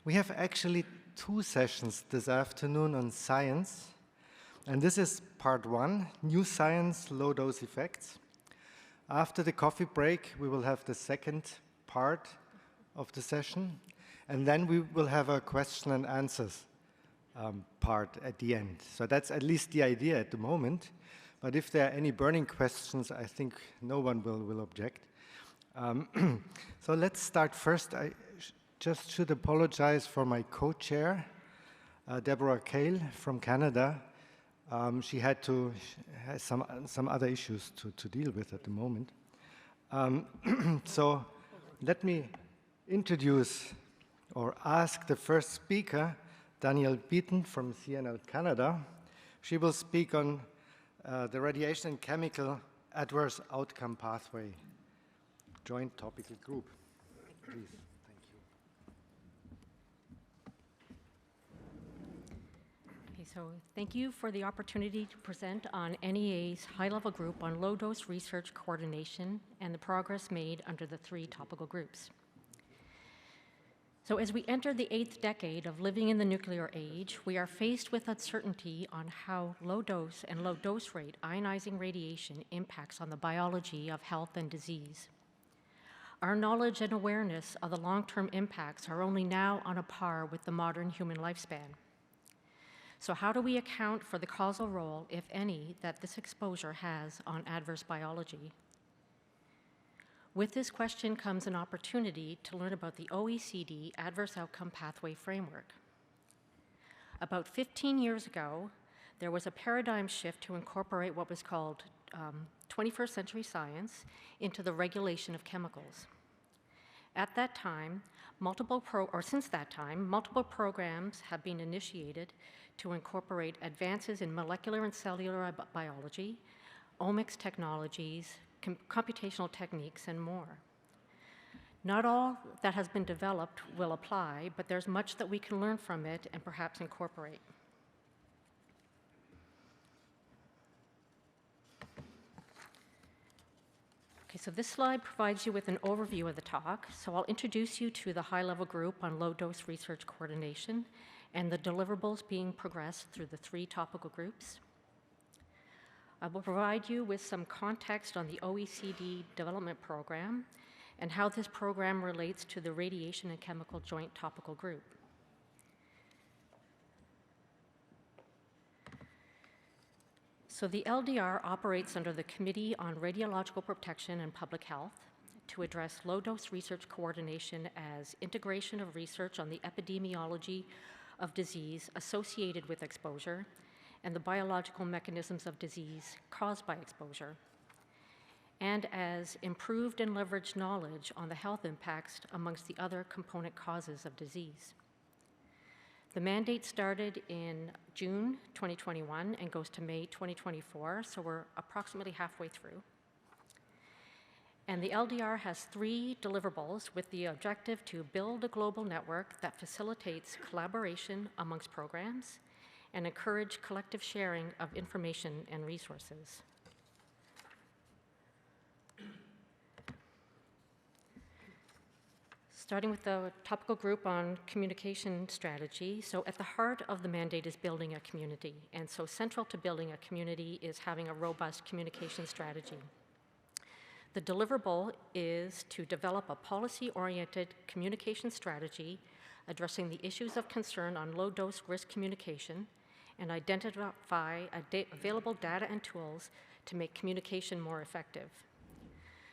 We have actually two sessions this afternoon on science, and this is part one, new science, low-dose effects. After the coffee break, we will have the second part of the session, and then we will have a question and answers part at the end. So that's at least the idea at the moment, but if there are any burning questions, I think no one will object. So let's start first. I just should apologize for my co-chair, Deborah Kale from Canada. She has some other issues to deal with at the moment. So let me introduce or ask the first speaker, Danielle Beaton from CNL Canada. She will speak on the radiation and chemical adverse outcome pathway joint topical group. Please. So thank you for the opportunity to present on NEA's high-level group on low-dose research coordination and the progress made under the three topical groups. So as we enter the 8th decade of living in the nuclear age, we are faced with uncertainty on how low-dose and low-dose rate ionizing radiation impacts on the biology of health and disease. Our knowledge and awareness of the long-term impacts are only now on a par with the modern human lifespan. So how do we account for the causal role, if any, that this exposure has on adverse biology? With this question comes an opportunity to learn about the OECD Adverse Outcome Pathway Framework. About 15 years ago, there was a paradigm shift to incorporate what was called 21st century science into the regulation of chemicals. At that time, since that time, multiple programs have been initiated to incorporate advances in molecular and cellular biology, omics technologies, computational techniques, and more. Not all that has been developed will apply, but there's much that we can learn from it and perhaps incorporate. Okay, so this slide provides you with an overview of the talk. So I'll introduce you to the high-level group on low-dose research coordination and the deliverables being progressed through the three topical groups. I will provide you with some context on the OECD development program and how this program relates to the radiation and chemical joint topical group. So the LDR operates under the Committee on Radiological Protection and Public Health to address low-dose research coordination as integration of research on the epidemiology of disease associated with exposure and the biological mechanisms of disease caused by exposure, and as improved and leveraged knowledge on the health impacts amongst the other component causes of disease. The mandate started in June 2021 and goes to May 2024, so we're approximately halfway through. And the LDR has 3 deliverables with the objective to build a global network that facilitates collaboration amongst programs and encourage collective sharing of information and resources. Starting with the topical group on communication strategy. So at the heart of the mandate is building a community. And so central to building a community is having a robust communication strategy. The deliverable is to develop a policy-oriented communication strategy addressing the issues of concern on low-dose risk communication and identify available data and tools to make communication more effective.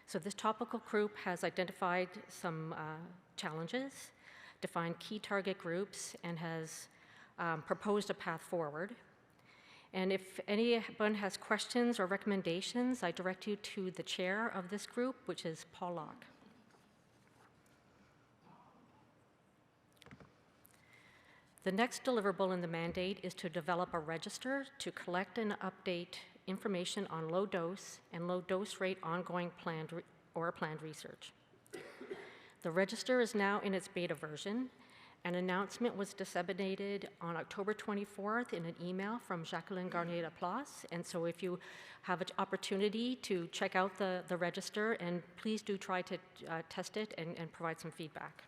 So this topical group has identified some challenges, defined key target groups, and has proposed a path forward. And if anyone has questions or recommendations, I direct you to the chair of this group, which is Paul Locke. The next deliverable in the mandate is to develop a register to collect and update information on low dose and low dose rate ongoing planned research. The register is now in its beta version. An announcement was disseminated on October 24th in an email from Jacqueline Garnier-Laplace. And so if you have an opportunity to check out the register, and please do try to test it and provide some feedback.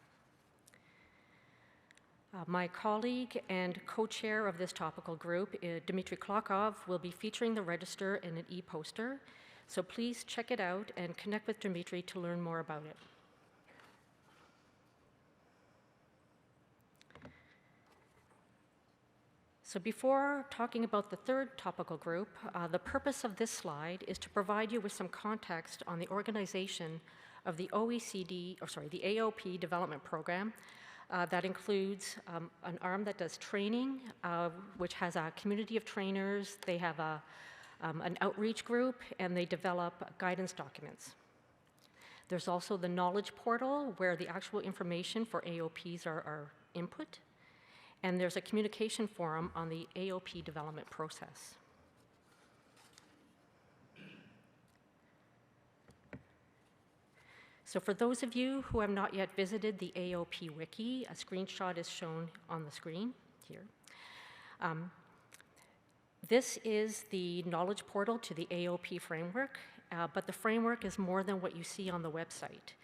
My colleague and co-chair of this topical group, Dmitry Klokov, will be featuring the register in an e-poster, so please check it out and connect with Dmitry to learn more about it. So before talking about the third topical group, the purpose of this slide is to provide you with some context on the organization of the the AOP development program that includes an arm that does training, which has a community of trainers. They have an outreach group, and they develop guidance documents. There's also the knowledge portal, where the actual information for AOPs are input. And there's a communication forum on the AOP development process. So for those of you who have not yet visited the AOP wiki, a screenshot is shown on the screen here. This is the knowledge portal to the AOP framework, but the framework is more than what you see on the website.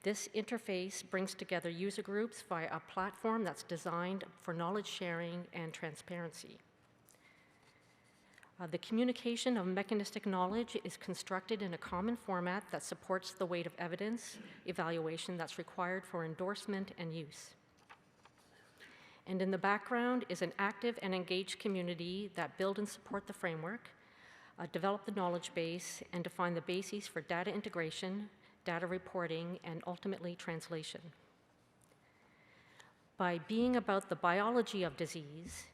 This interface brings together user groups via a platform that's designed for knowledge sharing and transparency. The communication of mechanistic knowledge is constructed in a common format that supports the weight of evidence evaluation that's required for endorsement and use. And in the background is an active and engaged community that build and support the framework, develop the knowledge base, and define the bases for data integration, data reporting, and ultimately translation. By being about the biology of disease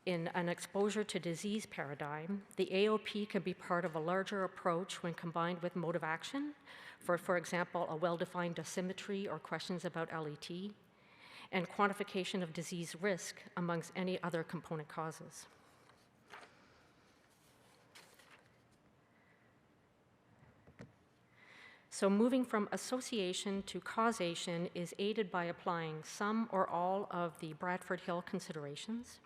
in an exposure to disease paradigm, the AOP can be part of a larger approach when combined with mode of action, for example, a well-defined dosimetry or questions about LET, and quantification of disease risk amongst any other component causes. So moving from association to causation is aided by applying some or all of the Bradford Hill considerations.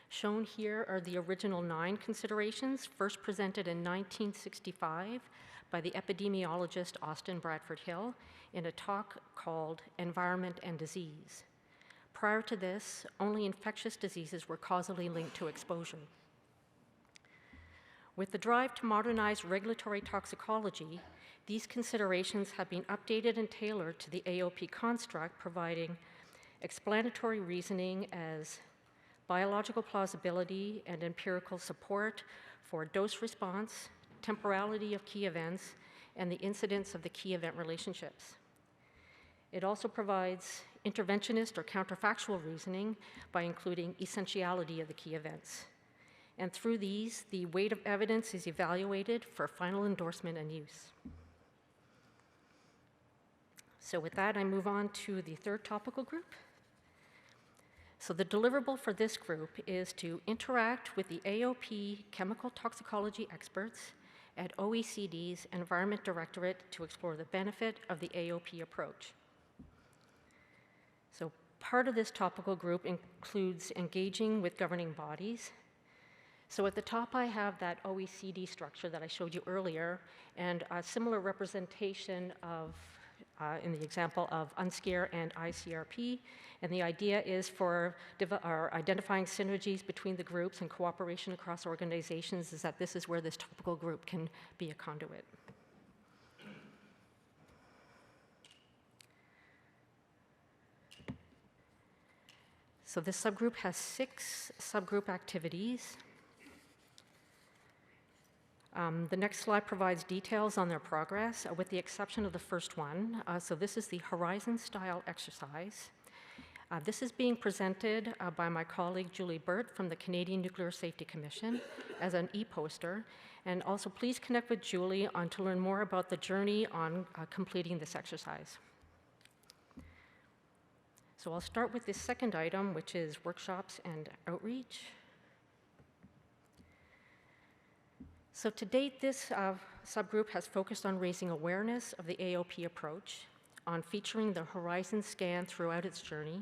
Shown here are the original 9 considerations, first presented in 1965 by the epidemiologist Austin Bradford Hill in a talk called Environment and Disease. Prior to this, only infectious diseases were causally linked to exposure. With the drive to modernize regulatory toxicology, these considerations have been updated and tailored to the AOP construct, providing explanatory reasoning as biological plausibility and empirical support for dose response, temporality of key events, and the incidence of the key event relationships. It also provides interventionist or counterfactual reasoning by including essentiality of the key events. And through these, the weight of evidence is evaluated for final endorsement and use. So with that, I move on to the third topical group. So the deliverable for this group is to interact with the AOP chemical toxicology experts at OECD's Environment Directorate to explore the benefit of the AOP approach. So part of this topical group includes engaging with governing bodies. So at the top, I have that OECD structure that I showed you earlier, and a similar representation of in the example of UNSCARE and ICRP. And the idea is for identifying synergies between the groups and cooperation across organizations is that this is where this topical group can be a conduit. So this subgroup has 6 subgroup activities. The next slide provides details on their progress, with the exception of the first one. So this is the Horizon-style exercise. This is being presented by my colleague Julie Burt from the Canadian Nuclear Safety Commission as an e-poster. And also please connect with Julie to learn more about the journey on completing this exercise. So I'll start with this second item, which is workshops and outreach. So to date, this subgroup has focused on raising awareness of the AOP approach, on featuring the Horizon scan throughout its journey,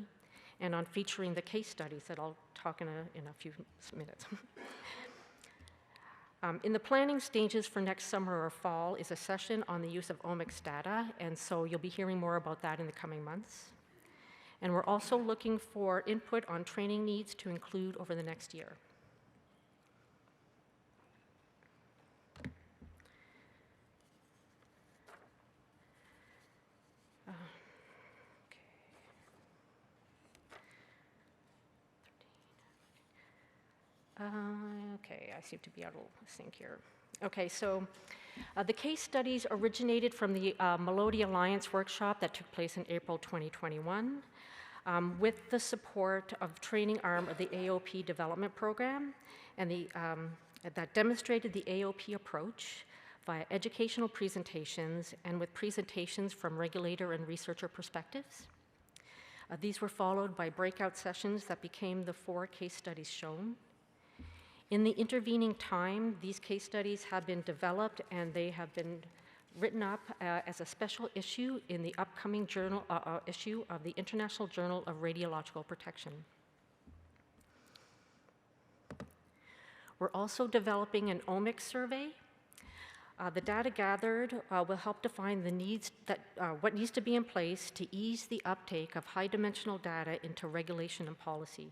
and on featuring the case studies that I'll talk in a few minutes. In the planning stages for next summer or fall is a session on the use of omics data, and so you'll be hearing more about that in the coming months. And we're also looking for input on training needs to include over the next year. Okay, I seem to be out of sync here. Okay, so the case studies originated from the Melody Alliance workshop that took place in April 2021 with the support of training arm of the AOP development program, and that demonstrated the AOP approach via educational presentations and with presentations from regulator and researcher perspectives. These were followed by breakout sessions that became the 4 case studies shown. In the intervening time, these case studies have been developed and they have been written up as a special issue in the upcoming journal issue of the International Journal of Radiological Protection. We're also developing an omics survey. The data gathered will help define the needs what needs to be in place to ease the uptake of high-dimensional data into regulation and policy.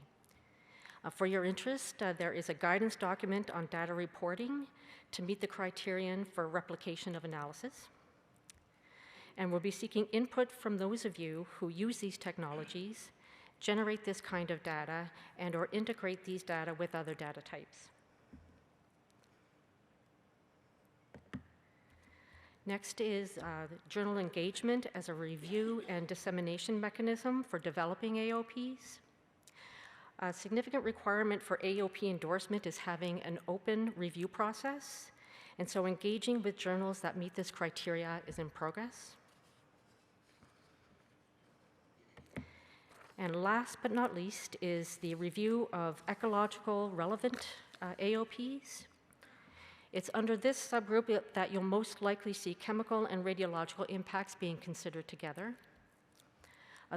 For your interest, there is a guidance document on data reporting to meet the criterion for replication of analysis. And we'll be seeking input from those of you who use these technologies, generate this kind of data, and or integrate these data with other data types. Next is journal engagement as a review and dissemination mechanism for developing AOPs. A significant requirement for AOP endorsement is having an open review process, and so engaging with journals that meet this criteria is in progress. And last but not least is the review of ecological relevant AOPs. It's under this subgroup that you'll most likely see chemical and radiological impacts being considered together.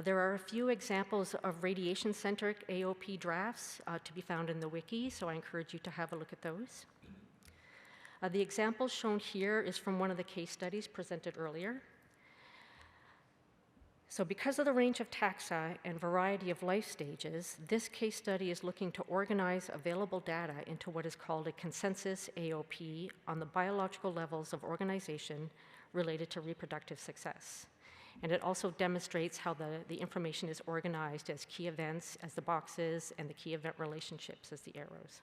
There are a few examples of radiation-centric AOP drafts to be found in the wiki, so I encourage you to have a look at those. The example shown here is from one of the case studies presented earlier. So because of the range of taxa and variety of life stages, this case study is looking to organize available data into what is called a consensus AOP on the biological levels of organization related to reproductive success. And it also demonstrates how the information is organized as key events as the boxes and the key event relationships as the arrows.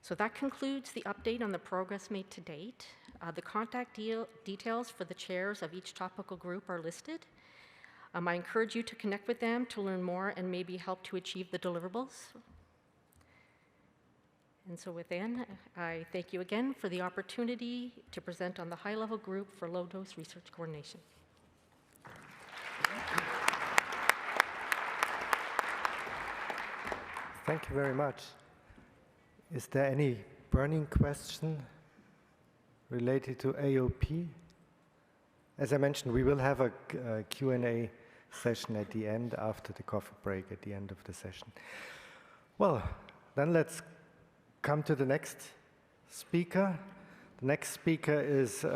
So that concludes the update on the progress made to date. The contact details for the chairs of each topical group are listed. I encourage you to connect with them to learn more and maybe help to achieve the deliverables. And so within, I thank you again for the opportunity to present on the high-level group for low-dose research coordination. Thank you very much. Is there any burning question related to AOP? As I mentioned, we will have a Q&A session at the end, after the coffee break at the end of the session. Well, then let's come to the next speaker. The next speaker is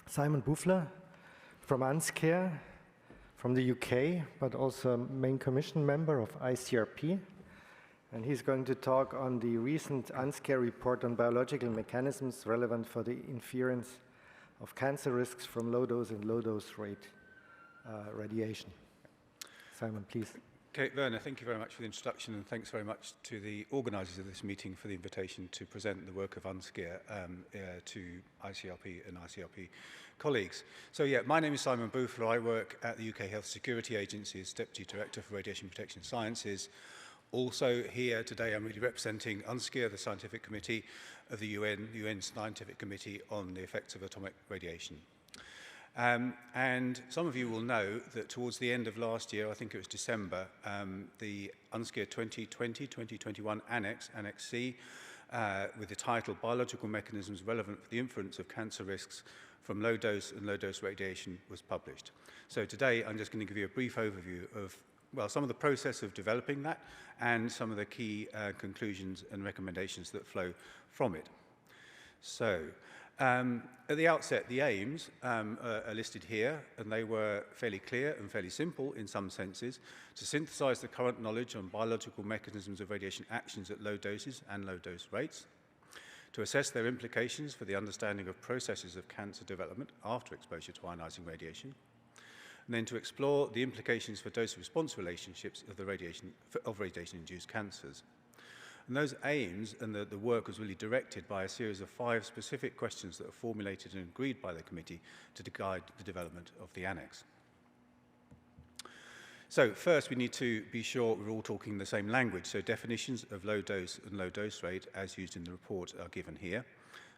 Simon Buffler from UNSCARE from the UK, but also a main commission member of ICRP. And he's going to talk on the recent UNSCARE report on biological mechanisms relevant for the inference of cancer risks from low-dose and low-dose rate radiation. Simon, please. Okay, Werner, thank you very much for the introduction, and thanks very much to the organisers of this meeting for the invitation to present the work of UNSCARE to ICRP and ICRP colleagues. So yeah, my name is Simon Buffler. I work at the UK Health Security Agency as Deputy Director for Radiation Protection Sciences. Also here today, I'm really representing UNSCARE, the Scientific Committee of the UN's Scientific Committee on the Effects of Atomic Radiation. And some of you will know that towards the end of last year, I think it was December, the UNSCARE 2020-2021 Annex C, with the title Biological Mechanisms Relevant for the Inference of Cancer Risks from Low-Dose and Low-Dose Radiation was published. So today, I'm just going to give you a brief overview of, well, some of the process of developing that and some of the key conclusions and recommendations that flow from it. So, At the outset, the aims are listed here, and they were fairly clear and fairly simple in some senses: to synthesize the current knowledge on biological mechanisms of radiation actions at low doses and low dose rates, to assess their implications for the understanding of processes of cancer development after exposure to ionizing radiation, and then to explore the implications for dose-response relationships of radiation-induced cancers. And those aims and the work was really directed by a series of 5 specific questions that were formulated and agreed by the committee to guide the development of the annex. So first, we need to be sure we're all talking the same language. So definitions of low dose and low dose rate, as used in the report, are given here.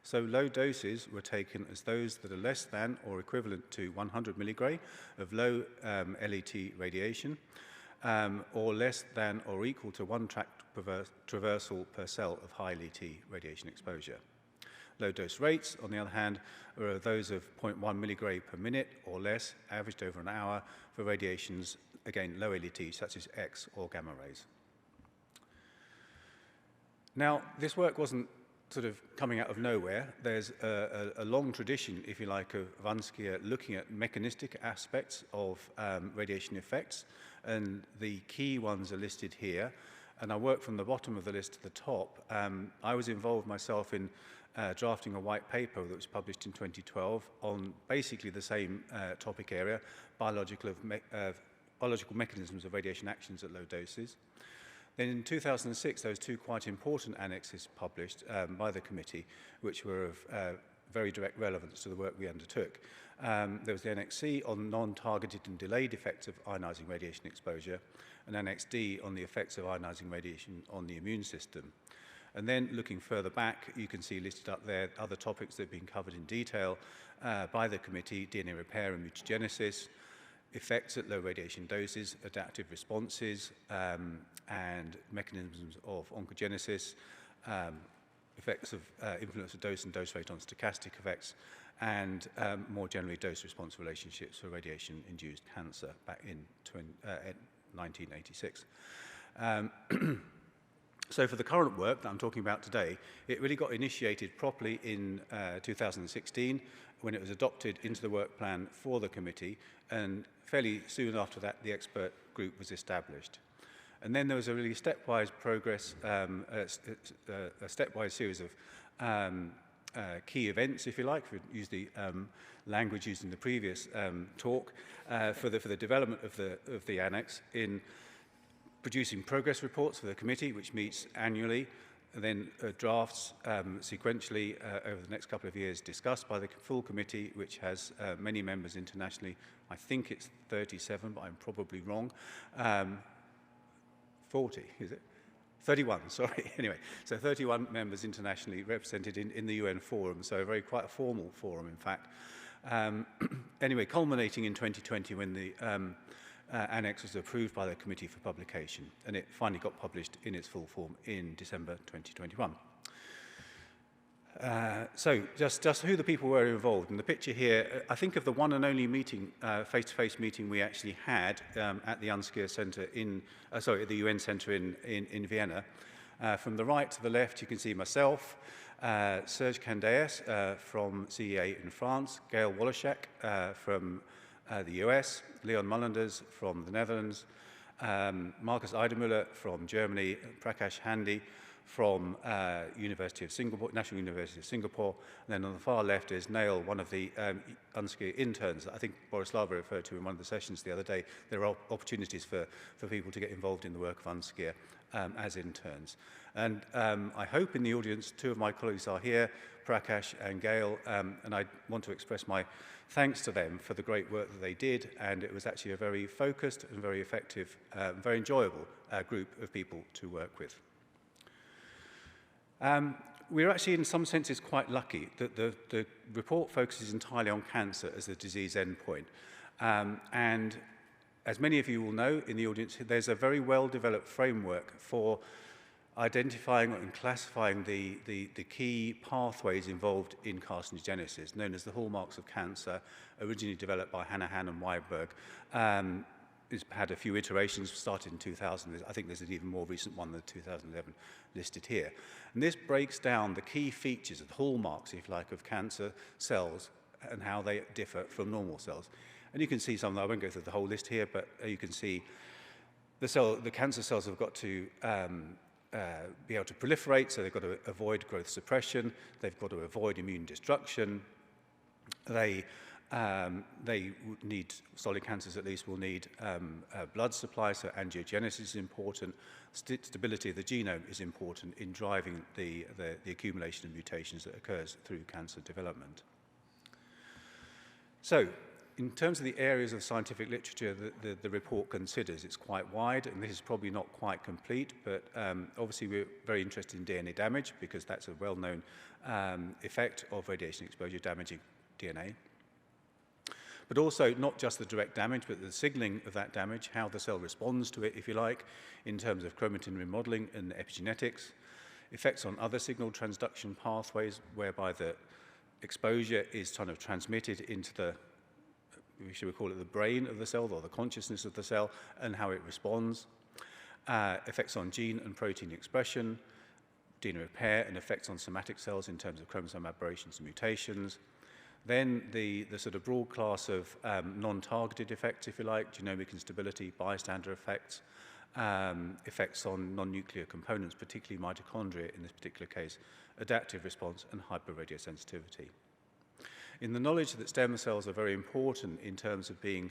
So low doses were taken as those that are less than or equivalent to 100 milligray of low LET radiation, or less than or equal to 1 tract traversal per cell of high LET radiation exposure. Low dose rates, on the other hand, are those of 0.1 milligray per minute or less, averaged over an hour, for radiations, again, low LET, such as X or gamma rays. Now, this work wasn't sort of coming out of nowhere. There's a long tradition, if you like, of Vanskia looking at mechanistic aspects of radiation effects, and the key ones are listed here. And I work from the bottom of the list to the top. I was involved myself in drafting a white paper that was published in 2012 on basically the same topic area, biological mechanisms of radiation actions at low doses. Then in 2006, there was 2 quite important annexes published by the committee, which were of very direct relevance to the work we undertook. There was the Annex C on non-targeted and delayed effects of ionizing radiation exposure, and Annex D on the effects of ionizing radiation on the immune system. And then looking further back, you can see listed up there other topics that have been covered in detail by the committee: DNA repair and mutagenesis, effects at low radiation doses, adaptive responses, and mechanisms of oncogenesis, effects of influence of dose and dose rate on stochastic effects, and more generally dose-response relationships for radiation-induced cancer back in 1986. So for the current work that I'm talking about today, it really got initiated properly in 2016 when it was adopted into the work plan for the committee, and fairly soon after that the expert group was established. And then there was a really stepwise progress, a stepwise series of key events, if you like, if we use the language used in the previous talk, for the development of the annex, in producing progress reports for the committee, which meets annually, and then drafts sequentially over the next couple of years, discussed by the full committee, which has many members internationally. I think it's 37, but I'm probably wrong. 40, is it? 31, sorry. Anyway, so 31 members internationally represented in the UN forum, so quite a formal forum, in fact. Anyway, culminating in 2020 when the annex was approved by the committee for publication, and it finally got published in its full form in December 2021. So just who the people were involved. In the picture here, I think of the one and only meeting, face-to-face meeting we actually had at the UNSCEAR Center at the UN Center in Vienna. From the right to the left, you can see myself, Serge Candeas from CEA in France, Gail Woloschak from the US, Leon Mullanders from the Netherlands, Markus Eidemüller from Germany, Prakash Handy from University of Singapore, National University of Singapore. And then on the far left is Nail, one of the UNSCEAR interns that I think Borislava referred to in one of the sessions the other day. There are opportunities for people to get involved in the work of UNSCEAR as interns. And I hope in the audience 2 of my colleagues are here, Prakash and Gail, and I want to express my thanks to them for the great work that they did, and it was actually a very focused and very effective, very enjoyable group of people to work with. We're actually, in some senses, quite lucky that the report focuses entirely on cancer as the disease endpoint. And as many of you will know in the audience, there's a very well-developed framework for identifying and classifying the key pathways involved in carcinogenesis, known as the hallmarks of cancer, originally developed by Hanahan and Weiberg. it's had a few iterations, started in 2000. I think there's an even more recent one than 2011 listed here. And this breaks down the key features, the hallmarks, if you like, of cancer cells and how they differ from normal cells. And you can see some, I won't go through the whole list here, but you can see the cancer cells have got to be able to proliferate, so they've got to avoid growth suppression, they've got to avoid immune destruction, they need, solid cancers at least, will need blood supply, so angiogenesis is important. Stability of the genome is important in driving the accumulation of mutations that occurs through cancer development. So, in terms of the areas of scientific literature that the report considers, it's quite wide, and this is probably not quite complete, but obviously we're very interested in DNA damage because that's a well-known effect of radiation exposure damaging DNA. But also not just the direct damage, but the signaling of that damage, how the cell responds to it, if you like, in terms of chromatin remodeling and epigenetics, effects on other signal transduction pathways, whereby the exposure is kind of transmitted into the, should we call it the brain of the cell, or the consciousness of the cell, and how it responds, effects on gene and protein expression, DNA repair, and effects on somatic cells in terms of chromosome aberrations and mutations. Then the sort of broad class of non-targeted effects, if you like, genomic instability, bystander effects, effects on non-nuclear components, particularly mitochondria in this particular case, adaptive response, and hyperradiosensitivity. In the knowledge that stem cells are very important in terms of being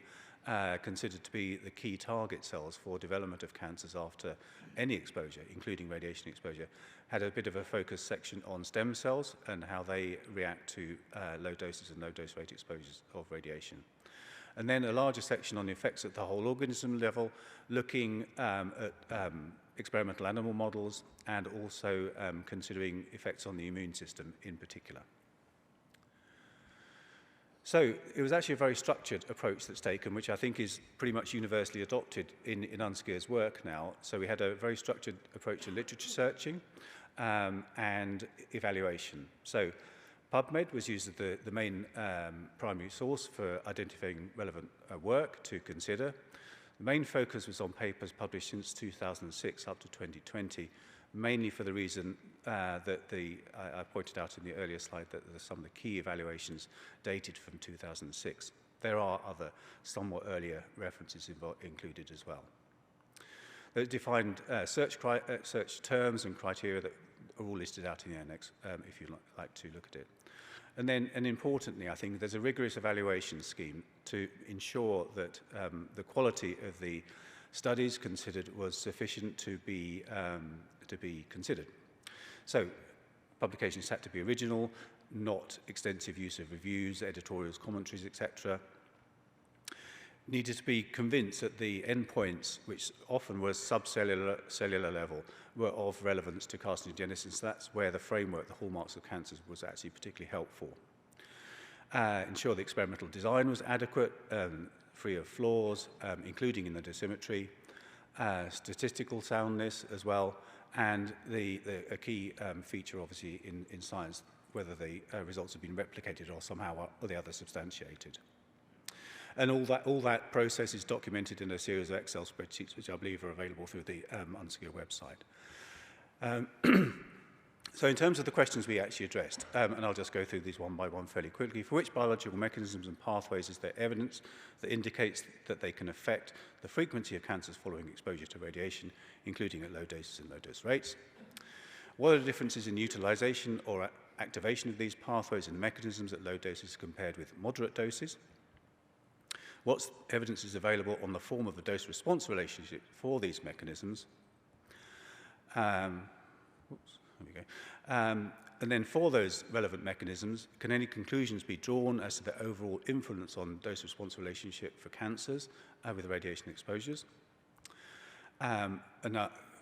considered to be the key target cells for development of cancers after any exposure, including radiation exposure, had a bit of a focus section on stem cells and how they react to low doses and low dose rate exposures of radiation. And then a larger section on the effects at the whole organism level, looking at experimental animal models and also considering effects on the immune system in particular. So it was actually a very structured approach that's taken, which I think is pretty much universally adopted in Unskier's work now. So we had a very structured approach to literature searching and evaluation. So PubMed was used as the main primary source for identifying relevant work to consider. The main focus was on papers published since 2006 up to 2020, mainly for the reason that I pointed out in the earlier slide that some of the key evaluations dated from 2006. There are other somewhat earlier references included as well. They defined search terms and criteria that are all listed out in the annex if you'd like to look at it. And then, and importantly, I think there's a rigorous evaluation scheme to ensure that the quality of the studies considered was sufficient to be considered. So, publications had to be original, not extensive use of reviews, editorials, commentaries, etc. Needed to be convinced that the endpoints, which often was cellular level, were of relevance to carcinogenesis. That's where the framework, the hallmarks of cancers, was actually particularly helpful. Ensure the experimental design was adequate, free of flaws, including in the dosimetry, statistical soundness as well, and a key feature, obviously, in science, whether the results have been replicated or somehow or the other substantiated. And all that process is documented in a series of Excel spreadsheets, which I believe are available through the Unskier website. So in terms of the questions we actually addressed, and I'll just go through these one by one fairly quickly, for which biological mechanisms and pathways is there evidence that indicates that they can affect the frequency of cancers following exposure to radiation, including at low doses and low dose rates? What are the differences in utilization or activation of these pathways and mechanisms at low doses compared with moderate doses? What evidence is available on the form of the dose-response relationship for these mechanisms? And then for those relevant mechanisms, can any conclusions be drawn as to the overall influence on dose-response relationship for cancers with radiation exposures?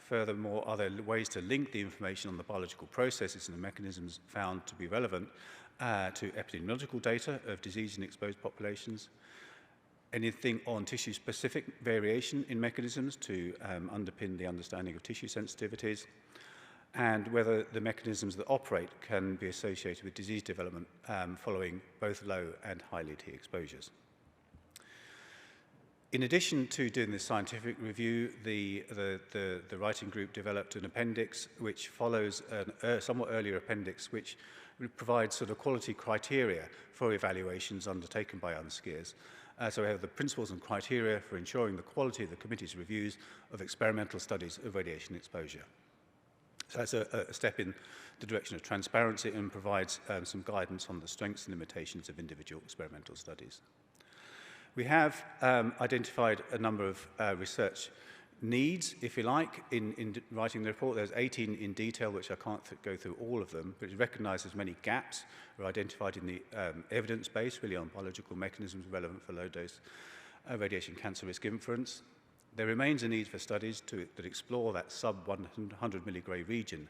Furthermore, are there ways to link the information on the biological processes and the mechanisms found to be relevant to epidemiological data of disease in exposed populations? Anything on tissue-specific variation in mechanisms to underpin the understanding of tissue sensitivities? And whether the mechanisms that operate can be associated with disease development following both low and high lead heat exposures. In addition to doing this scientific review, the writing group developed an appendix which follows a somewhat earlier appendix which provides sort of quality criteria for evaluations undertaken by UNSCEARS. So we have the principles and criteria for ensuring the quality of the committee's reviews of experimental studies of radiation exposure. So that's a step in the direction of transparency and provides some guidance on the strengths and limitations of individual experimental studies. We have identified a number of research needs, if you like, in writing the report. There's 18 in detail, which I can't go through all of them, but it recognises many gaps are identified in the evidence base, really on biological mechanisms relevant for low-dose radiation cancer risk inference. There remains a need for studies that explore that sub-100 milligray region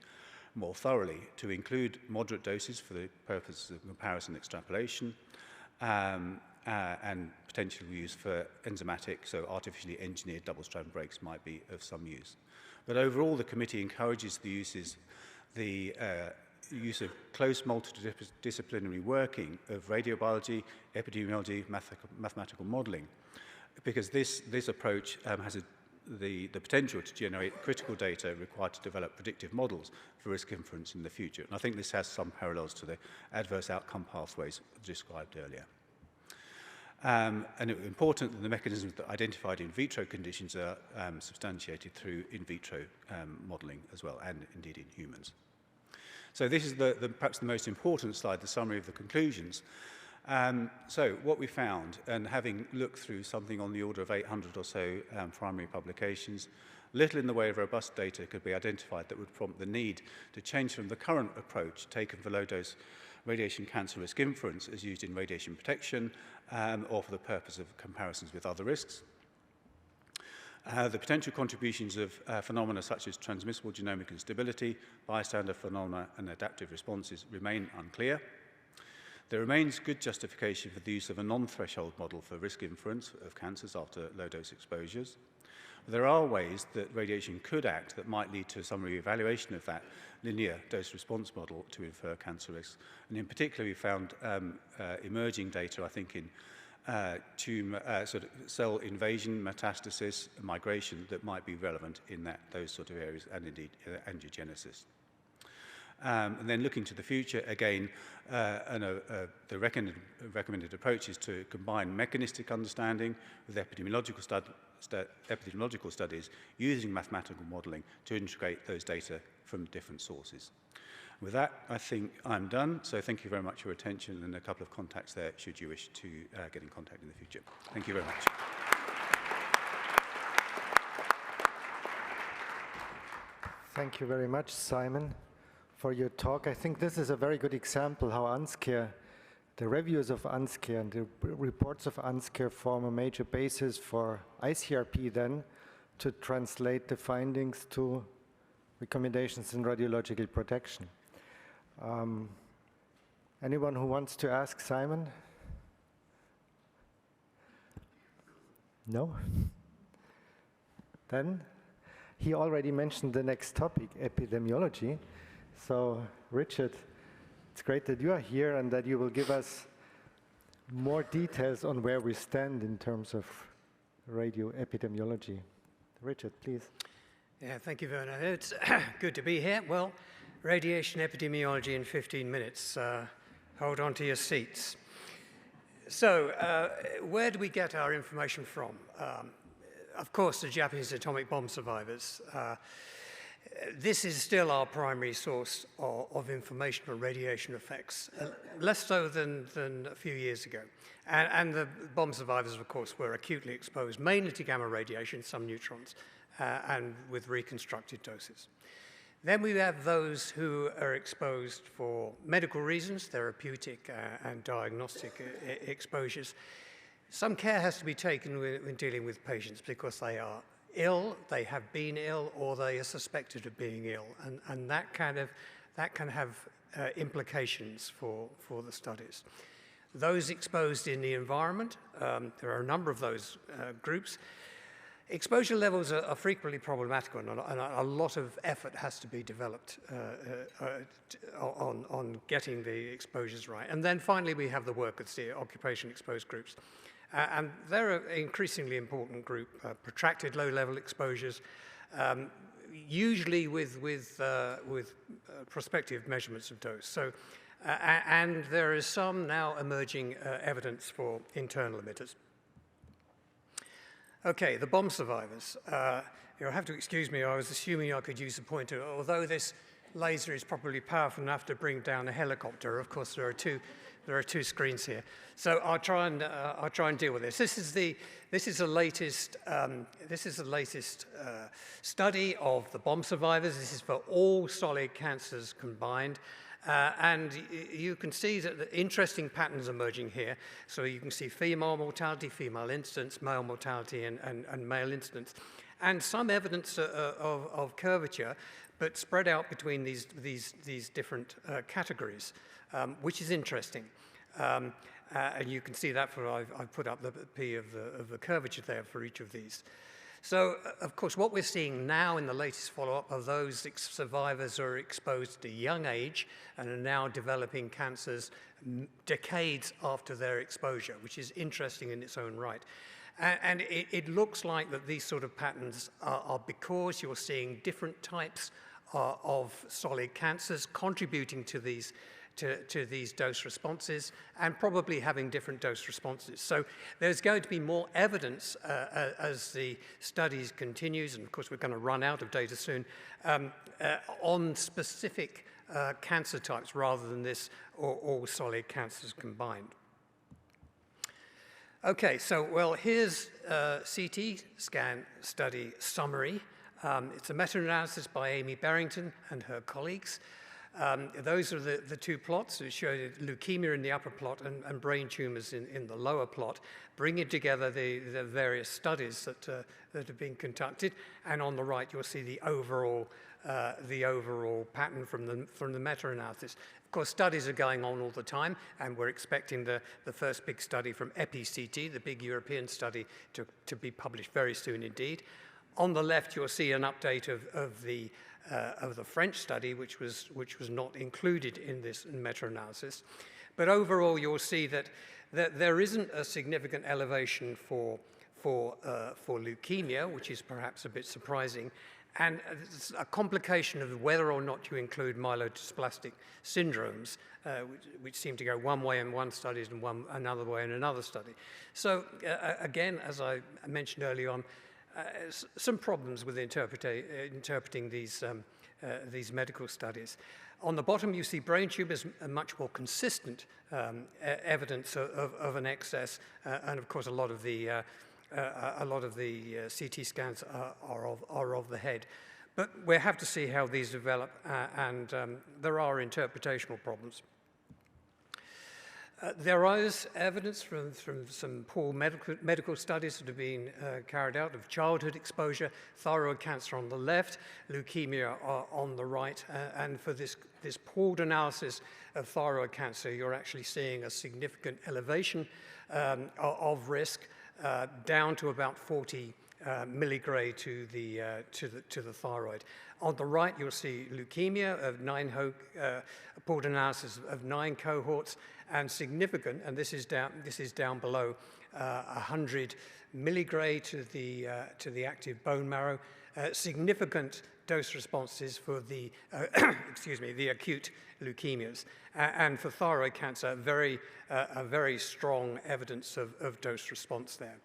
more thoroughly, to include moderate doses for the purposes of comparison and extrapolation, and potential use for enzymatic, so artificially engineered double-strand breaks might be of some use. But overall, the committee encourages the use of close multidisciplinary working of radiobiology, epidemiology, mathematical modelling, because this approach has the potential to generate critical data required to develop predictive models for risk inference in the future. And I think this has some parallels to the adverse outcome pathways described earlier. And it was important that the mechanisms that identified in vitro conditions are substantiated through in vitro modelling as well, and indeed in humans. So this is perhaps the most important slide, the summary of the conclusions. So what we found, and having looked through something on the order of 800 or so primary publications, little in the way of robust data could be identified that would prompt the need to change from the current approach taken for low-dose radiation cancer risk inference as used in radiation protection or for the purpose of comparisons with other risks. The potential contributions of phenomena such as transmissible genomic instability, bystander phenomena, and adaptive responses remain unclear. There remains good justification for the use of a non-threshold model for risk inference of cancers after low-dose exposures. There are ways that radiation could act that might lead to some re-evaluation of that linear dose-response model to infer cancer risks. And in particular, we found emerging data, I think, in sort of cell invasion, metastasis, migration that might be relevant in those sort of areas, and indeed angiogenesis. And then looking to the future, again, the recommended approach is to combine mechanistic understanding with epidemiological studies using mathematical modelling to integrate those data from different sources. With that, I think I'm done. So thank you very much for your attention, and a couple of contacts there should you wish to get in contact in the future. Thank you very much. Thank you very much, Simon, for your talk. I think this is a very good example how UNSCEAR, the reviews of UNSCEAR and the reports of UNSCEAR form a major basis for ICRP then to translate the findings to recommendations in radiological protection. Anyone who wants to ask Simon? No? Then he already mentioned the next topic, epidemiology. So, Richard, it's great that you are here and that you will give us more details on where we stand in terms of radio epidemiology. Richard, please. Yeah, thank you, Werner. It's good to be here. Well, radiation epidemiology in 15 minutes. Hold on to your seats. So, where do we get our information from? Of course, the Japanese atomic bomb survivors. This is still our primary source of information on radiation effects, less so than a few years ago. And the bomb survivors, of course, were acutely exposed, mainly to gamma radiation, some neutrons, and with reconstructed doses. Then we have those who are exposed for medical reasons, therapeutic and diagnostic exposures. Some care has to be taken when dealing with patients because they are ill, they have been ill, or they are suspected of being ill, and that can have implications for the studies. Those exposed in the environment, there are a number of those groups. Exposure levels are frequently problematic, and a lot of effort has to be developed on getting the exposures right. And then finally, we have the workers, the occupation exposed groups. And they're an increasingly important group, protracted low-level exposures, usually with prospective measurements of dose. So, and there is some now emerging evidence for internal emitters. Okay, the bomb survivors. You'll have to excuse me, I was assuming I could use a pointer. Although this laser is probably powerful enough to bring down a helicopter, of course there are two screens here. So I'll try and deal with this. This is the latest study of the bomb survivors. This is for all solid cancers combined. And you can see that the interesting patterns emerging here. So you can see female mortality, female incidence, male mortality, and male incidence. And some evidence of curvature, but spread out between these different categories, which is interesting. And you can see that I've put up the P of the curvature there for each of these. So, of course, what we're seeing now in the latest follow-up are those survivors who are exposed at a young age and are now developing cancers decades after their exposure, which is interesting in its own right. And it looks like that these sort of patterns are because you're seeing different types of solid cancers contributing to these dose responses and probably having different dose responses. So there's going to be more evidence as the studies continues, and of course we're going to run out of data soon, on specific cancer types rather than this all solid cancers combined. Okay, so well, here's a CT scan study summary. It's a meta-analysis by Amy Barrington and her colleagues. Those are the two plots that show leukemia in the upper plot and brain tumors in the lower plot, bringing together the various studies that have been conducted. And on the right, you'll see the overall pattern from the meta-analysis. Of course, studies are going on all the time, and we're expecting the first big study from EPICT, the big European study, to be published very soon indeed. On the left, you'll see an update of the French study, which was not included in this meta-analysis. But overall, you'll see that there isn't a significant elevation for leukemia, which is perhaps a bit surprising, and it's a complication of whether or not you include myelodysplastic syndromes, which seem to go one way in one study and another way in another study. So again, as I mentioned earlier on, some problems with interpreting these medical studies. On the bottom, you see brain tumors, a much more consistent evidence of an excess, and of course, a lot of the CT scans are of the head. But we have to see how these develop, and there are interpretational problems. There is evidence from some poor medical studies that have been carried out of childhood exposure, thyroid cancer on the left, leukemia on the right, and for this pooled analysis of thyroid cancer, you're actually seeing a significant elevation of risk down to about 40 milligray to the thyroid. On the right, you'll see leukemia of pooled analysis of 9 cohorts, and significant, and this is down below 100 milligray to the active bone marrow. Significant dose responses for the the acute leukemias, and for thyroid cancer, a very strong evidence of dose response there.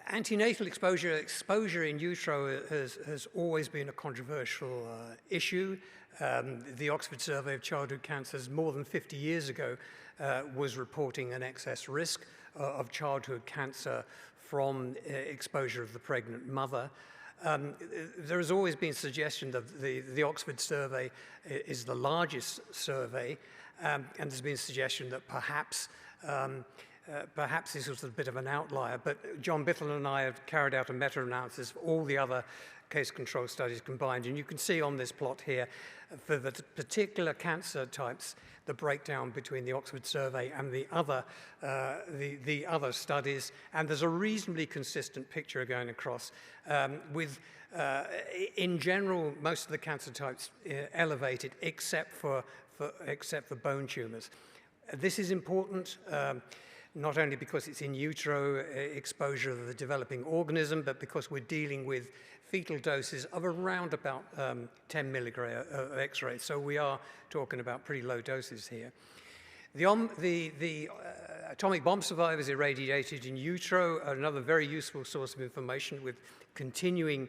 Antenatal exposure in utero has always been a controversial issue. The Oxford Survey of Childhood Cancers more than 50 years ago was reporting an excess risk of childhood cancer from exposure of the pregnant mother. There has always been suggestion that the Oxford survey is the largest survey, and there's been suggestion that perhaps this was a bit of an outlier, but John Bittle and I have carried out a meta-analysis of all the other case control studies combined, and you can see on this plot here, for the particular cancer types, the breakdown between the Oxford survey and the other studies, and there's a reasonably consistent picture going across, with, in general, most of the cancer types elevated, except for bone tumors. This is important, not only because it's in utero exposure of the developing organism, but because we're dealing with fetal doses of around about 10 milligram of X-ray. So we are talking about pretty low doses here. The atomic bomb survivors irradiated in utero are another very useful source of information with continuing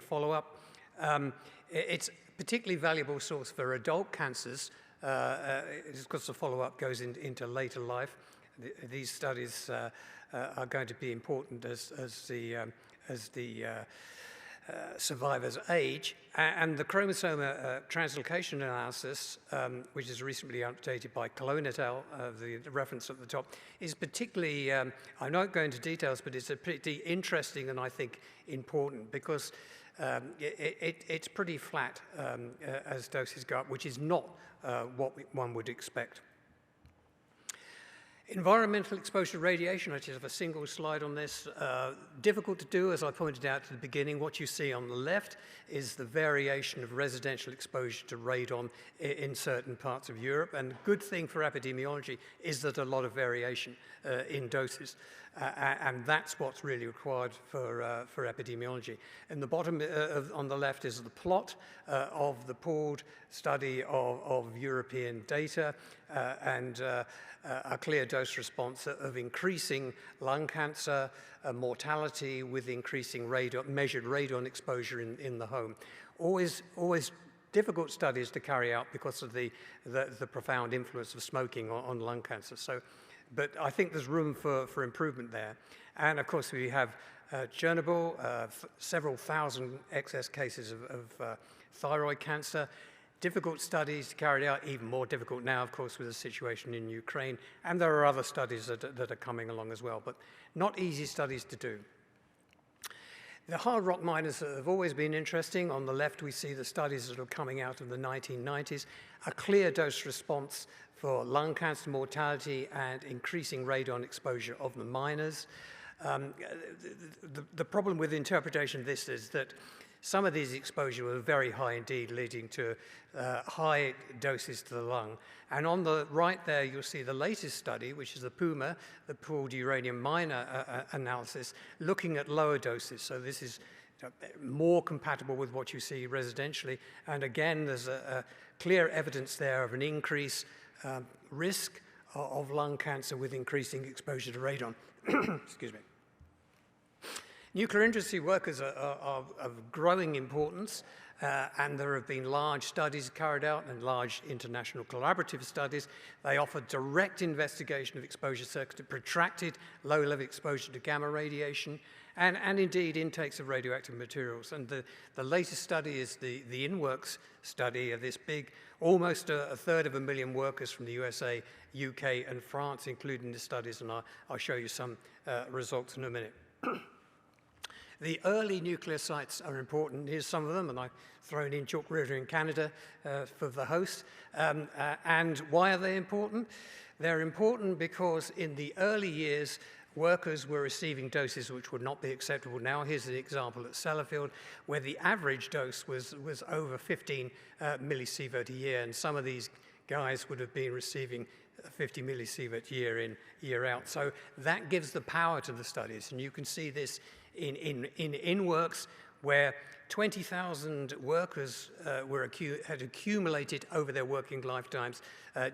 follow-up. It's a particularly valuable source for adult cancers because the follow-up goes into later life. These studies are going to be important as the survivors age. And the chromosome translocation analysis, which is recently updated by Cologne et al., the reference at the top, is particularly, I'm not going into details, but it's a pretty interesting and I think important because it's pretty flat as doses go up, which is not what one would expect. Environmental exposure to radiation, I just have a single slide on this. Difficult to do, as I pointed out at the beginning. What you see on the left is the variation of residential exposure to radon in certain parts of Europe. And the good thing for epidemiology is that a lot of variation in doses. And that's what's really required for epidemiology. And the bottom on the left is the plot of the pooled study of European data and a clear dose response of increasing lung cancer mortality with increasing measured radon exposure in the home. Always difficult studies to carry out because of the profound influence of smoking on lung cancer. But I think there's room for improvement there. And of course, we have Chernobyl, several thousand excess cases of thyroid cancer. Difficult studies carried out, even more difficult now, of course, with the situation in Ukraine. And there are other studies that are coming along as well, but not easy studies to do. The hard rock miners have always been interesting. On the left, we see the studies that are coming out of the 1990s, a clear dose response for lung cancer mortality and increasing radon exposure of the miners. The problem with interpretation of this is that some of these exposures were very high indeed, leading to high doses to the lung. And on the right there, you'll see the latest study, which is the PUMA, the pooled uranium miner analysis, looking at lower doses. So this is more compatible with what you see residentially. And again, there's a clear evidence there of an increase risk of lung cancer with increasing exposure to radon. Excuse me. Nuclear industry workers are of growing importance, and there have been large studies carried out and large international collaborative studies. They offer direct investigation of exposure circuits to protracted low-level exposure to gamma radiation, and indeed intakes of radioactive materials. And the latest study is the INWORKS study of this big, almost a third of a million workers from the USA, UK, and France, including the studies, and I'll show you some results in a minute. The early nuclear sites are important. Here's some of them, and I've thrown in Chalk River in Canada for the host. And why are they important? They're important because in the early years, workers were receiving doses which would not be acceptable now. Here's an example at Sellafield, where the average dose was over 15 millisievert a year, and some of these guys would have been receiving 50 millisievert year in, year out. So that gives the power to the studies, and you can see this in INWORKS, where 20,000 workers had accumulated over their working lifetimes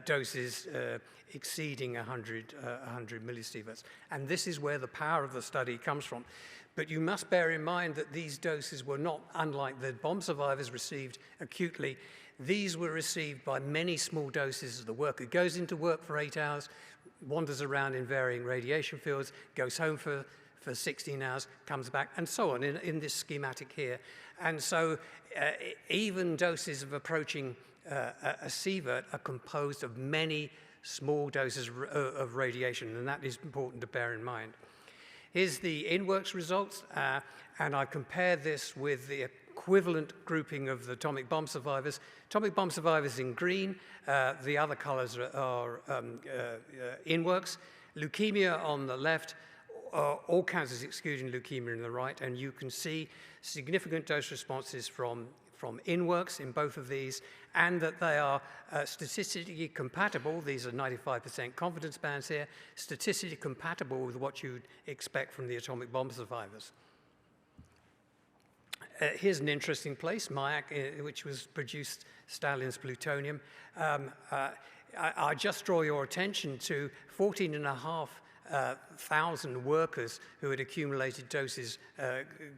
doses exceeding 100 millisieverts. And this is where the power of the study comes from. But you must bear in mind that these doses were not, unlike the bomb survivors received acutely, these were received by many small doses. The worker goes into work for 8 hours, wanders around in varying radiation fields, goes home for 16 hours, comes back, and so on in this schematic here. And so even doses of approaching a sievert are composed of many small doses of radiation, and that is important to bear in mind. Here's the INWORKS results, and I compared this with the equivalent grouping of the atomic bomb survivors. Atomic bomb survivors in green, the other colors are INWORKS. Leukemia on the left, all cancers excluding leukemia on the right, and you can see significant dose responses from in-works in both of these, and that they are statistically compatible. These are 95% confidence bands here, statistically compatible with what you'd expect from the atomic bomb survivors. Here's an interesting place, MIAC, which was produced Stalin's plutonium. I just draw your attention to 14,500 workers who had accumulated doses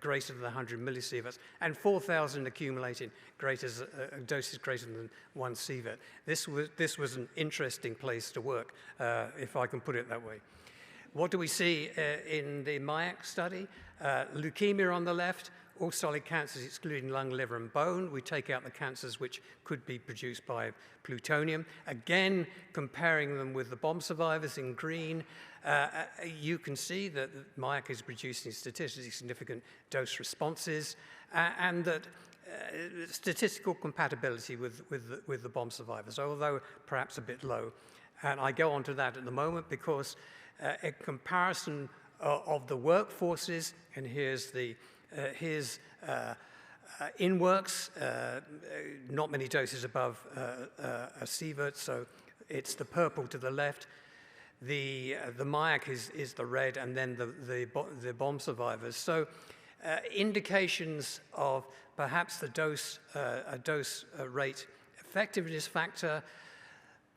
greater than 100 millisieverts, and 4,000 accumulated doses greater than 1 sievert. This was an interesting place to work, if I can put it that way. What do we see in the MIAC study? Leukemia on the left, all solid cancers excluding lung, liver, and bone. We take out the cancers which could be produced by plutonium. Again, comparing them with the bomb survivors in green, you can see that MIAC is producing statistically significant dose responses, and that statistical compatibility with the bomb survivors, although perhaps a bit low. And I go on to that at the moment because a comparison of the workforces, and here's the in-works, not many doses above a sievert, so it's the purple to the left. The MIAC is the red, and then the bomb survivors. So indications of perhaps the dose rate effectiveness factor,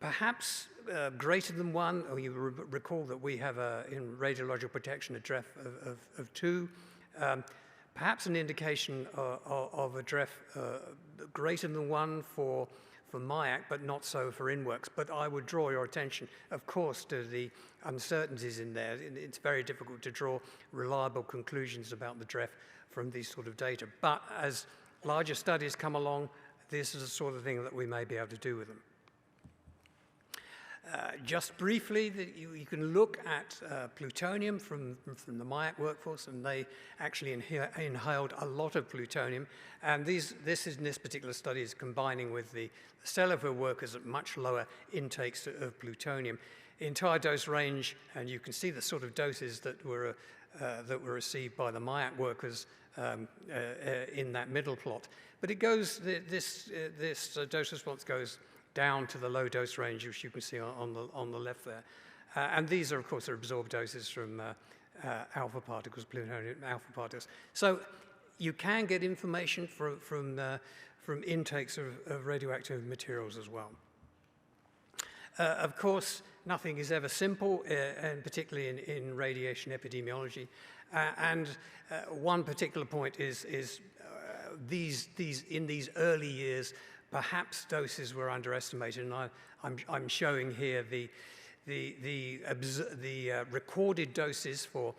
perhaps greater than 1, or you recall that we have in radiological protection a DREF of 2. Perhaps an indication of a DREF greater than 1 for MIAC, but not so for in-works. But I would draw your attention, of course, to the uncertainties in there. It's very difficult to draw reliable conclusions about the DREF from these sort of data. But as larger studies come along, this is the sort of thing that we may be able to do with them. Just briefly, you can look at plutonium from the MIAC workforce, and they actually inhaled a lot of plutonium. And this particular study is combining with the cellular workers at much lower intakes of plutonium. The entire dose range, and you can see the sort of doses that were received by the MIAC workers in that middle plot. But it goes, this dose response goes down to the low dose range, which you can see on the left there. And these are, of course, absorbed doses from alpha particles, plutonium alpha particles. So you can get information from intakes of radioactive materials as well. Of course, nothing is ever simple, and particularly in radiation epidemiology. And one particular point is in these early years, perhaps doses were underestimated, and I'm showing here the recorded doses for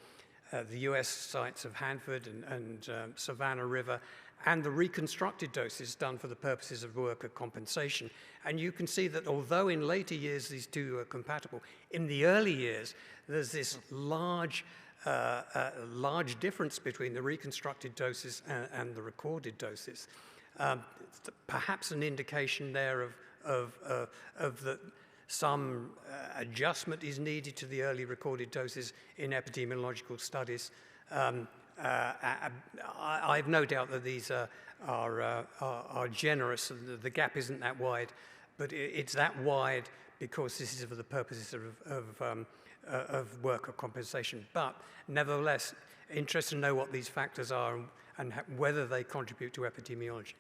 the US sites of Hanford and Savannah River, and the reconstructed doses done for the purposes of worker compensation. And you can see that although in later years these two are compatible, in the early years there's this large difference between the reconstructed doses and the recorded doses. Perhaps an indication there of that some adjustment is needed to the early recorded doses in epidemiological studies. I've no doubt that these are generous. The gap isn't that wide, but it's that wide because this is for the purposes of worker compensation. But nevertheless, interested to know what these factors are and whether they contribute to epidemiology.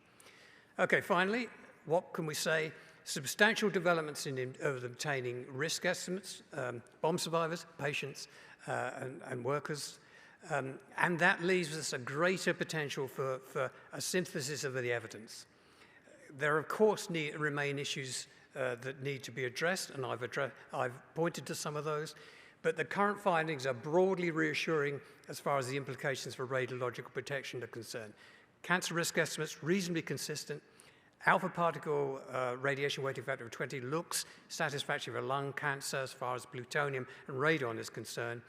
Okay, finally, what can we say? Substantial developments in obtaining risk estimates, bomb survivors, patients, and workers. And that leaves us a greater potential for a synthesis of the evidence. There, of course, remain issues that need to be addressed, and I've pointed to some of those. But the current findings are broadly reassuring as far as the implications for radiological protection are concerned. Cancer risk estimates reasonably consistent. Alpha particle radiation weighting factor of 20 looks satisfactory for lung cancer as far as plutonium and radon is concerned.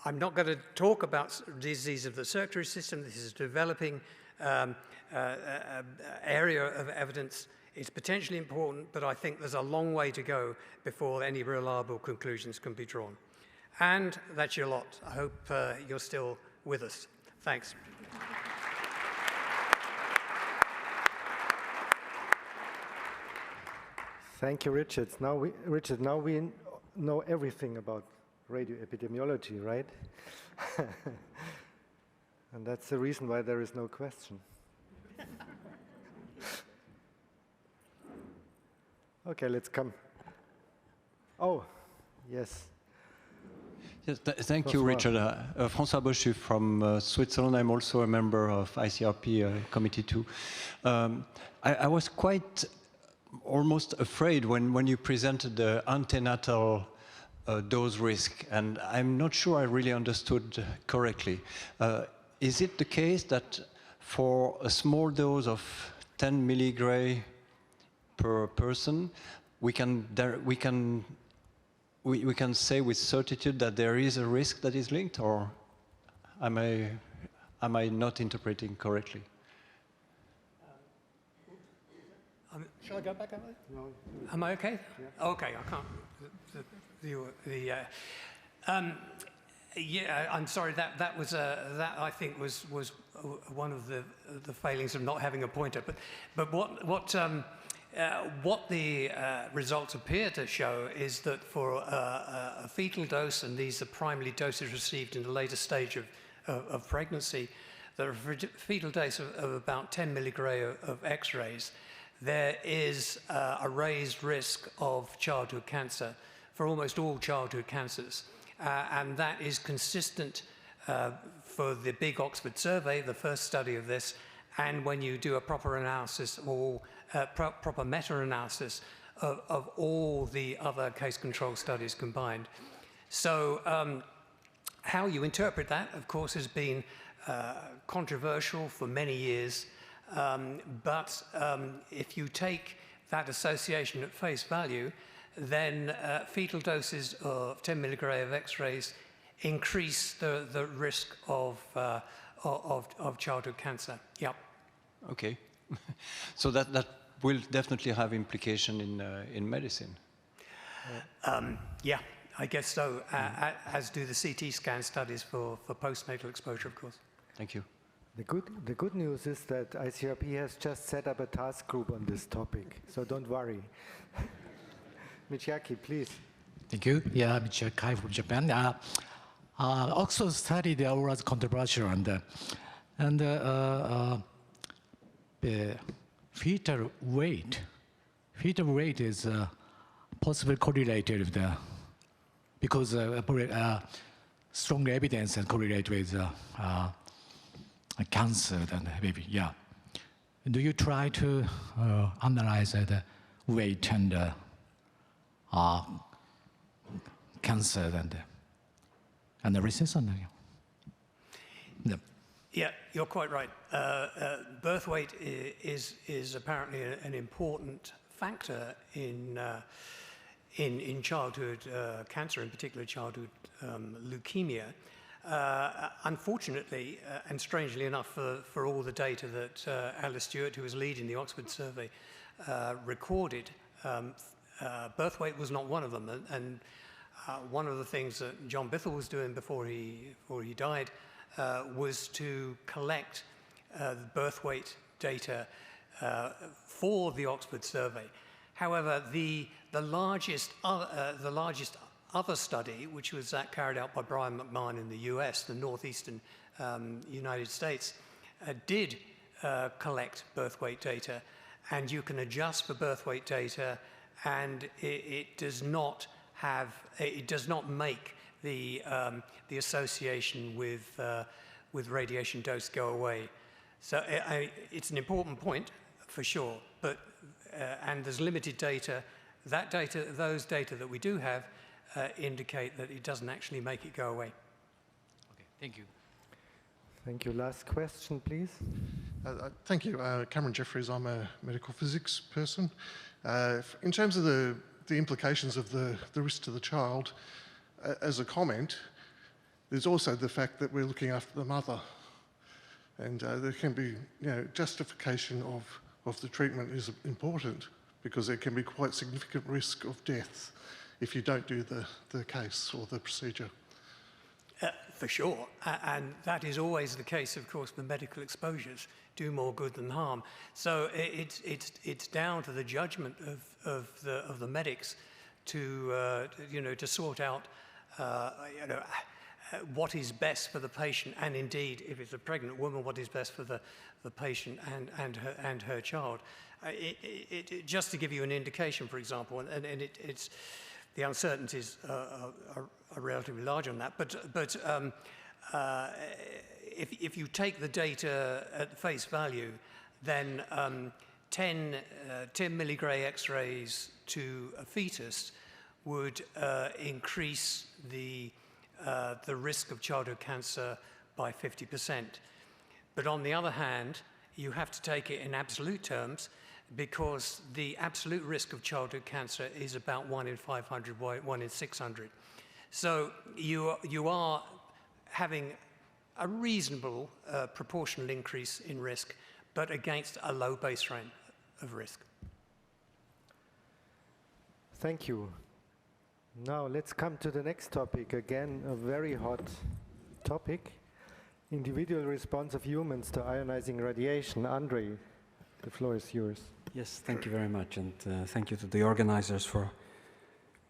I'm not going to talk about disease of the circulatory system. This is a developing area of evidence. It's potentially important, but I think there's a long way to go before any reliable conclusions can be drawn. And that's your lot. I hope you're still with us. Thanks. Thank you, Richard. Now we know everything about radioepidemiology, right? And that's the reason why there is no question. Okay, let's come. Oh, yes. Yes, thank you, Richard. François Boschu from Switzerland. I'm also a member of ICRP Committee 2. I was quite almost afraid when you presented the antenatal dose risk, and I'm not sure I really understood correctly. Is it the case that for a small dose of 10 milligray per person, we can say with certitude that there is a risk that is linked, or am I not interpreting correctly? Shall I go back over there? No. Am I okay? Yeah. Okay, I can't. Yeah, I'm sorry. That was that I think was one of the failings of not having a pointer. But what the results appear to show is that for a fetal dose, and these are primarily doses received in the later stage of pregnancy, that a fetal dose of about 10 milligray of X-rays, there is a raised risk of childhood cancer for almost all childhood cancers. And that is consistent for the big Oxford survey, the first study of this, and when you do a proper analysis or proper meta-analysis of all the other case control studies combined. So how you interpret that, of course, has been controversial for many years. But if you take that association at face value, then fetal doses of 10 milligray of X-rays increase the risk of childhood cancer. Yep. Okay. So that will definitely have implication in medicine. Yeah, I guess so. As do the CT scan studies for postnatal exposure, of course. Thank you. The good news is that ICRP has just set up a task group on this topic, so don't worry. Michiaki, please. Thank you. Yeah, Michiaki from Japan. Oxford study there was controversial, and the fetal weight is possibly correlated with because strong evidence and correlate with cancer and maybe, yeah. Do you try to analyze the weight and cancer and analysis on that? Yeah, you're quite right. Birth weight is apparently an important factor in childhood cancer, in particular childhood leukemia. Unfortunately, and strangely enough, for all the data that Alice Stewart, who was leading the Oxford survey, recorded, birth weight was not one of them. And one of the things that John Bithell was doing before he died was to collect birth weight data for the Oxford survey. However, the largest other study, which was carried out by Brian McMahon in the US, the northeastern United States, did collect birth weight data, and you can adjust for birth weight data, and it does not make the association with radiation dose go away. So it's an important point for sure, but and there's limited data. Those data that we do have indicate that it doesn't actually make it go away. Okay, thank you. Thank you. Last question, please. Thank you. Cameron Jeffries, I'm a medical physics person. In terms of the implications of the risk to the child, as a comment, there's also the fact that we're looking after the mother. And there can be, justification of the treatment is important because there can be quite significant risk of death if you don't do the case or the procedure. For sure, and that is always the case, of course, for medical exposures. do more good than harm. So it's down to the judgment of the medics to to sort out what is best for the patient, and indeed, if it's a pregnant woman, what is best for the patient and her child. Just to give you an indication, for example, and it's the uncertainties are relatively large on that, but if you take the data at face value, then 10 milligray X-rays to a fetus would increase the risk of childhood cancer by 50%. But on the other hand, you have to take it in absolute terms, because the absolute risk of childhood cancer is about 1 in 500, 1 in 600. So you are having a reasonable proportional increase in risk, but against a low base rate of risk. Thank you. Now let's come to the next topic. Again, a very hot topic. Individual response of humans to ionizing radiation. Andre, the floor is yours. Yes, thank you very much, and thank you to the organizers for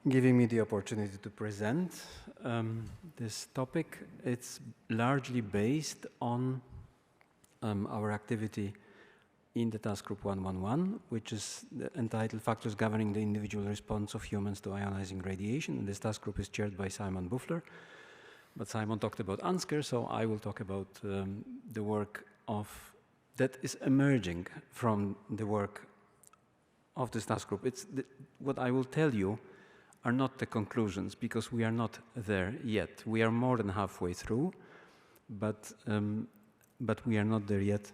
giving me the opportunity to present this topic. It's largely based on our activity in the task group 111, which is entitled Factors Governing the Individual Response of Humans to Ionizing Radiation. And this task group is chaired by Simon Buffler. But Simon talked about UNSCARE, so I will talk about the work that is emerging from the work of this task group. What I will tell you are not the conclusions, because we are not there yet. We are more than halfway through, but we are not there yet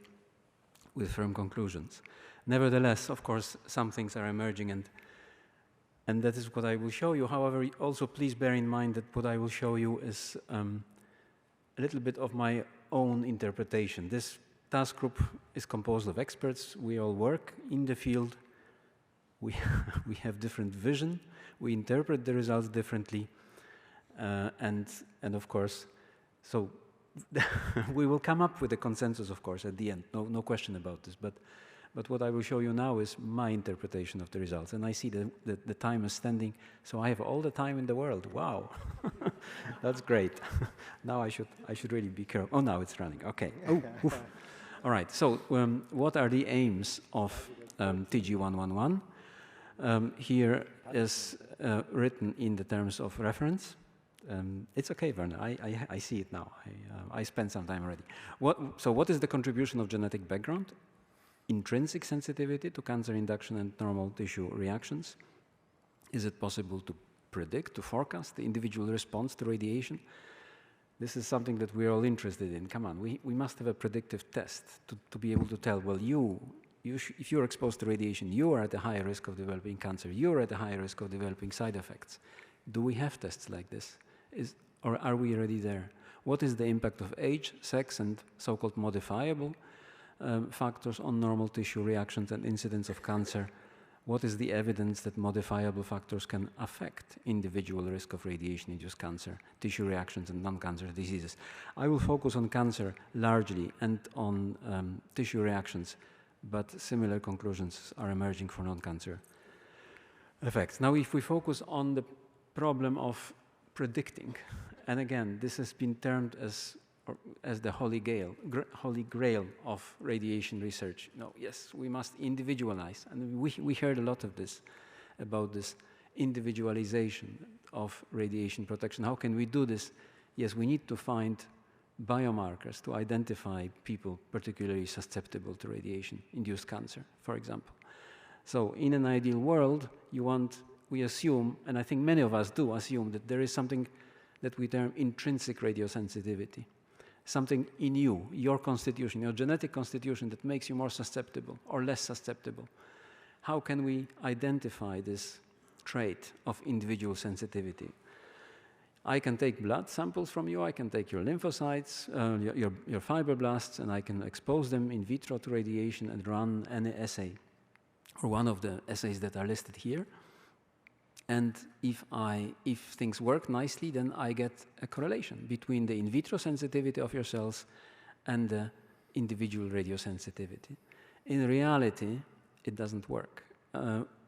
with firm conclusions. Nevertheless, of course, some things are emerging, and that is what I will show you. However, also please bear in mind that what I will show you is a little bit of my own interpretation. This task group is composed of experts. We all work in the field. We have different vision. We interpret the results differently, and of course, so we will come up with a consensus, of course, at the end. No question about this. But what I will show you now is my interpretation of the results, and I see that the time is standing, so I have all the time in the world. Wow, that's great. Now I should really be careful. Oh, now it's running. Okay. Oh, oof. All right. So what are the aims of TG111? Here is written in the terms of reference. It's okay, Werner. I see it now. I spent some time already. So what is the contribution of genetic background? Intrinsic sensitivity to cancer induction and normal tissue reactions. Is it possible to predict, to forecast the individual response to radiation? This is something that we're all interested in. Come on, we must have a predictive test to be able to tell, well, if you're exposed to radiation, you are at a higher risk of developing cancer, you're at a higher risk of developing side effects. Do we have tests like this? Or are we already there? What is the impact of age, sex, and so-called modifiable factors on normal tissue reactions and incidence of cancer? What is the evidence that modifiable factors can affect individual risk of radiation-induced cancer, tissue reactions, and non-cancerous diseases? I will focus on cancer largely and on tissue reactions, but similar conclusions are emerging for non-cancer effects. Now, if we focus on the problem of predicting, and again, this has been termed as the holy grail of radiation research. No, yes, we must individualize, and we heard a lot of this, about this individualization of radiation protection. How can we do this? Yes, we need to find biomarkers to identify people particularly susceptible to radiation-induced cancer, for example. So in an ideal world, we assume, and I think many of us do assume, that there is something that we term intrinsic radiosensitivity, something in you, your constitution, your genetic constitution, that makes you more susceptible or less susceptible. How can we identify this trait of individual sensitivity? I can take blood samples from you, I can take your lymphocytes, your fibroblasts, and I can expose them in vitro to radiation and run an assay, or one of the assays that are listed here. And if things work nicely, then I get a correlation between the in vitro sensitivity of your cells and the individual radiosensitivity. In reality, it doesn't work.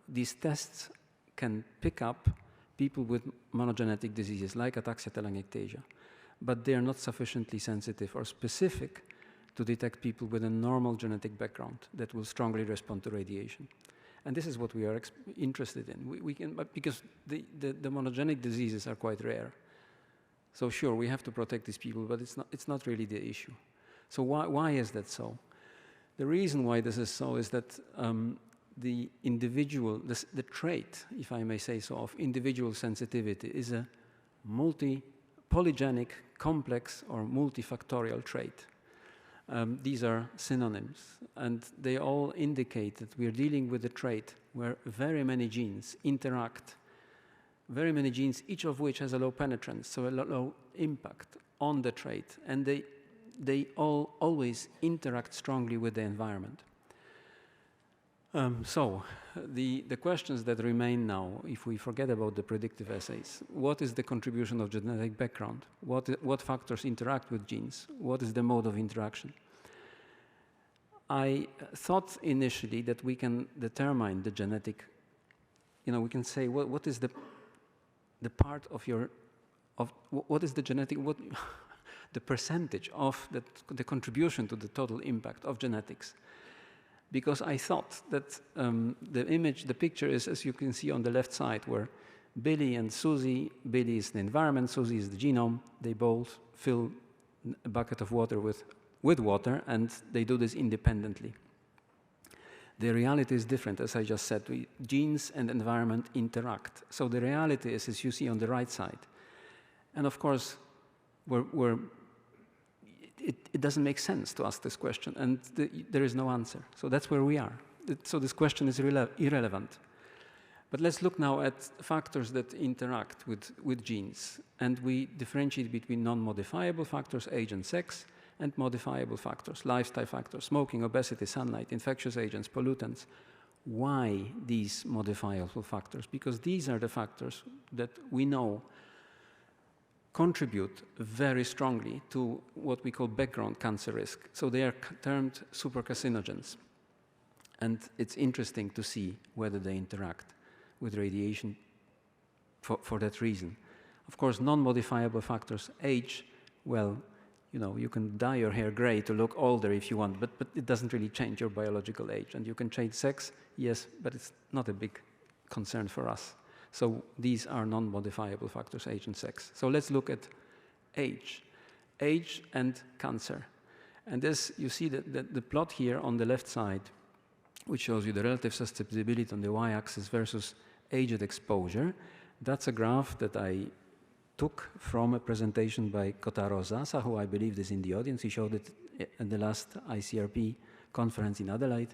These tests can pick up people with monogenetic diseases like ataxia-telangiectasia, but they are not sufficiently sensitive or specific to detect people with a normal genetic background that will strongly respond to radiation. And this is what we are interested in. We can, because the monogenic diseases are quite rare. So sure, we have to protect these people, but it's not really the issue. So why is that so? The reason why this is so is that the individual, the trait, if I may say so, of individual sensitivity is a polygenic, complex, or multifactorial trait. These are synonyms, and they all indicate that we are dealing with a trait where very many genes interact, very many genes, each of which has a low penetrance, so a low impact on the trait, and they all always interact strongly with the environment. So the questions that remain now, if we forget about the predictive assays, what is the contribution of genetic background? What factors interact with genes? What is the mode of interaction? I thought initially that we can determine the genetic, we can say what is the part of what is the genetic, the percentage of the contribution to the total impact of genetics. Because I thought that the picture is, as you can see on the left side, where Billy and Susie, Billy is the environment, Susie is the genome. They both fill a bucket of water with water, and they do this independently. The reality is different, as I just said. Genes and environment interact. So the reality is, as you see on the right side. And of course, it doesn't make sense to ask this question, and there is no answer. So that's where we are. So this question is irrelevant. But let's look now at factors that interact with genes. And we differentiate between non-modifiable factors, age and sex, and modifiable factors, lifestyle factors, smoking, obesity, sunlight, infectious agents, pollutants. Why these modifiable factors? Because these are the factors that we know contribute very strongly to what we call background cancer risk. So they are termed supercarcinogens. And it's interesting to see whether they interact with radiation for that reason. Of course, non-modifiable factors, age, well, you can dye your hair gray to look older if you want, but it doesn't really change your biological age. And you can change sex, yes, but it's not a big concern for us. So these are non-modifiable factors, age and sex. So let's look at age and cancer. And this, you see the plot here on the left side, which shows you the relative susceptibility on the y-axis versus age at exposure. That's a graph that I took from a presentation by Kotaro Zasa, who I believe is in the audience. He showed it at the last ICRP conference in Adelaide.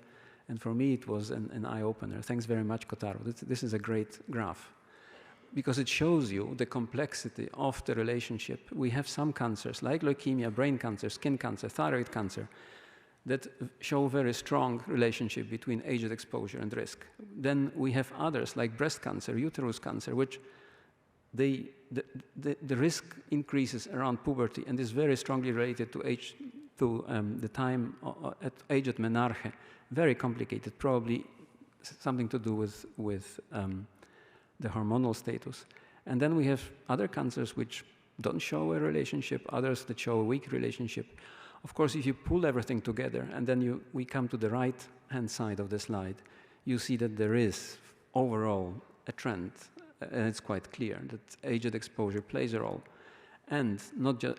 And for me, it was an eye-opener. Thanks very much, Kotaro. This is a great graph because it shows you the complexity of the relationship. We have some cancers, like leukemia, brain cancer, skin cancer, thyroid cancer, that show very strong relationship between age and exposure and risk. Then we have others, like breast cancer, uterus cancer, which the risk increases around puberty and is very strongly related to age, to the time at age at menarche. Very complicated, probably something to do with the hormonal status. And then we have other cancers which don't show a relationship, others that show a weak relationship. Of course, if you pull everything together and then we come to the right-hand side of the slide, you see that there is overall a trend, and it's quite clear that age at exposure plays a role. And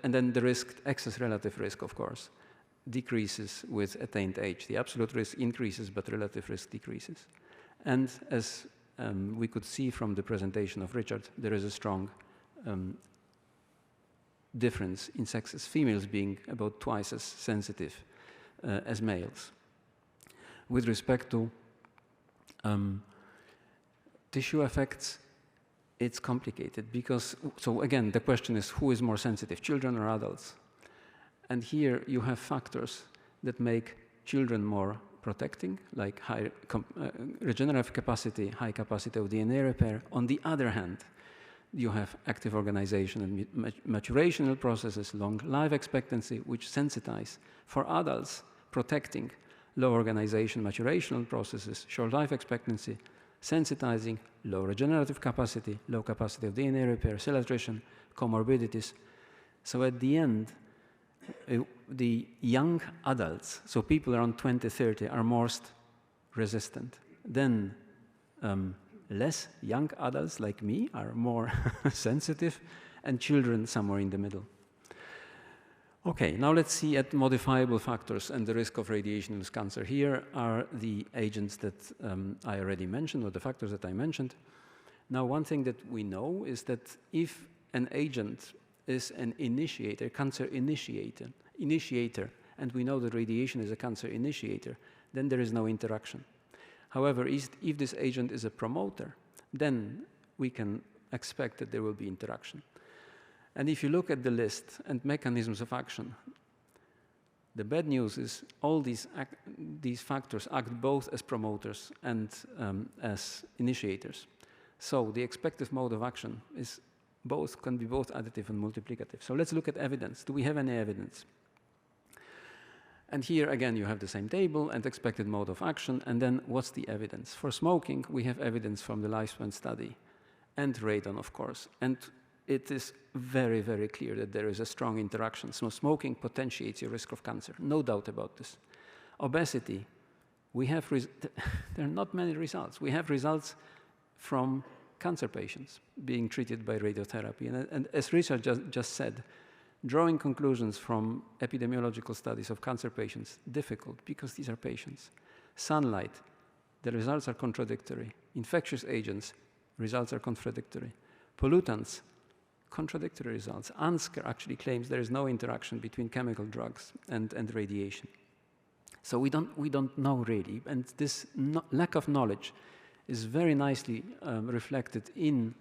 then the risk, excess relative risk, of course, decreases with attained age. The absolute risk increases, but relative risk decreases. And as we could see from the presentation of Richard, there is a strong difference in sexes, females being about twice as sensitive as males. With respect to tissue effects, it's complicated because, so again, the question is who is more sensitive, children or adults? And here you have factors that make children more protecting, like high regenerative capacity, high capacity of DNA repair. On the other hand, You have active organization and maturational processes, long life expectancy, which sensitize. For adults, protecting low organization, maturational processes, short life expectancy, sensitizing, low regenerative capacity, low capacity of DNA repair, cell attrition, comorbidities. So at the end, the young adults, so people around 20, 30, are most resistant. Then less young adults like me are more sensitive, and children somewhere in the middle. Okay, now let's see at modifiable factors and the risk of radiation-induced cancer. Here are the agents that I already mentioned, or the factors that I mentioned. Now, one thing that we know is that if an agent is an initiator, cancer initiator, and we know that radiation is a cancer initiator, then there is no interaction. However, if this agent is a promoter, then we can expect that there will be interaction. And if you look at the list and mechanisms of action, the bad news is all these factors act both as promoters and as initiators. So the expected mode of action is can be both additive and multiplicative. So let's look at evidence. Do we have any evidence? And here again you have the same table and expected mode of action, and then what's the evidence? For smoking, we have evidence from the lifespan study and radon, of course. And it is very, very clear that there is a strong interaction. So smoking potentiates your risk of cancer, no doubt about this. Obesity, we have there are not many results. We have results from cancer patients being treated by radiotherapy. And as Richard just said, drawing conclusions from epidemiological studies of cancer patients, difficult, because these are patients. Sunlight, the results are contradictory. Infectious agents, results are contradictory. Pollutants, contradictory results. Ansgar actually claims there is no interaction between chemical drugs and radiation. So we don't know really, and this lack of knowledge is very nicely reflected in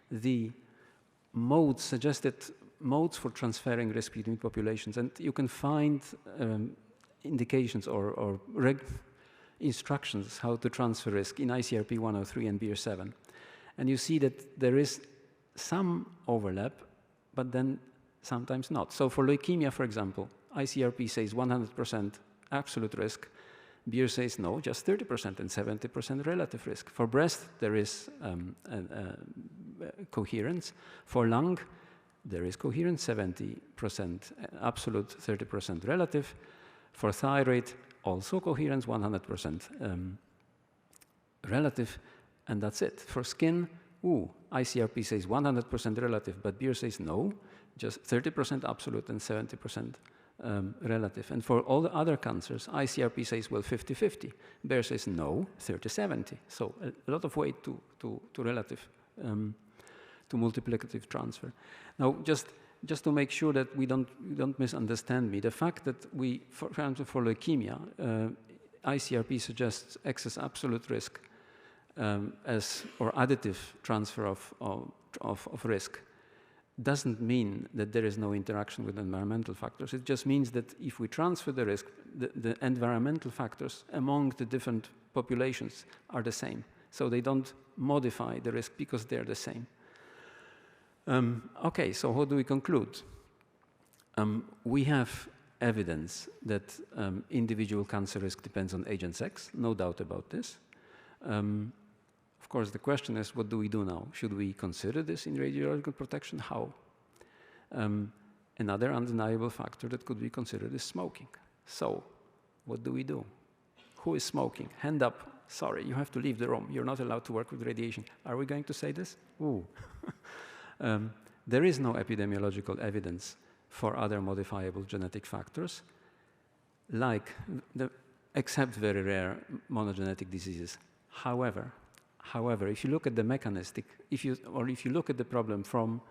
the suggested modes for transferring risk between populations. And you can find indications or instructions how to transfer risk in ICRP 103 and BIR 7. And you see that there is some overlap, but then sometimes not. So for leukemia, for example, ICRP says 100% absolute risk. BIR says no, just 30% and 70% relative risk. For breast, there is coherence. For lung, there is coherence, 70% absolute, 30% relative. For thyroid, also coherence, 100% relative, and that's it. For skin, ICRP says 100% relative, but BIR says no, just 30% absolute and 70% relative. And for all the other cancers, ICRP says, well, 50-50. BIR says no, 30-70. So a lot of weight to relative, to multiplicative transfer. Now, just to make sure that we don't misunderstand me, the fact that for example, for leukemia, ICRP suggests excess absolute risk or additive transfer of risk doesn't mean that there is no interaction with environmental factors. It just means that if we transfer the risk, the environmental factors among the different populations are the same. So they don't modify the risk because they're the same. Okay, so how do we conclude? We have evidence that individual cancer risk depends on age and sex, no doubt about this. Of course, the question is, what do we do now? Should we consider this in radiological protection? How? Another undeniable factor that could be considered is smoking. So, what do we do? Who is smoking? Hand up. Sorry, you have to leave the room. You're not allowed to work with radiation. Are we going to say this? Ooh. There is no epidemiological evidence for other modifiable genetic factors, except very rare monogenetic diseases. However, if you look at the mechanistic, if you look at the problem from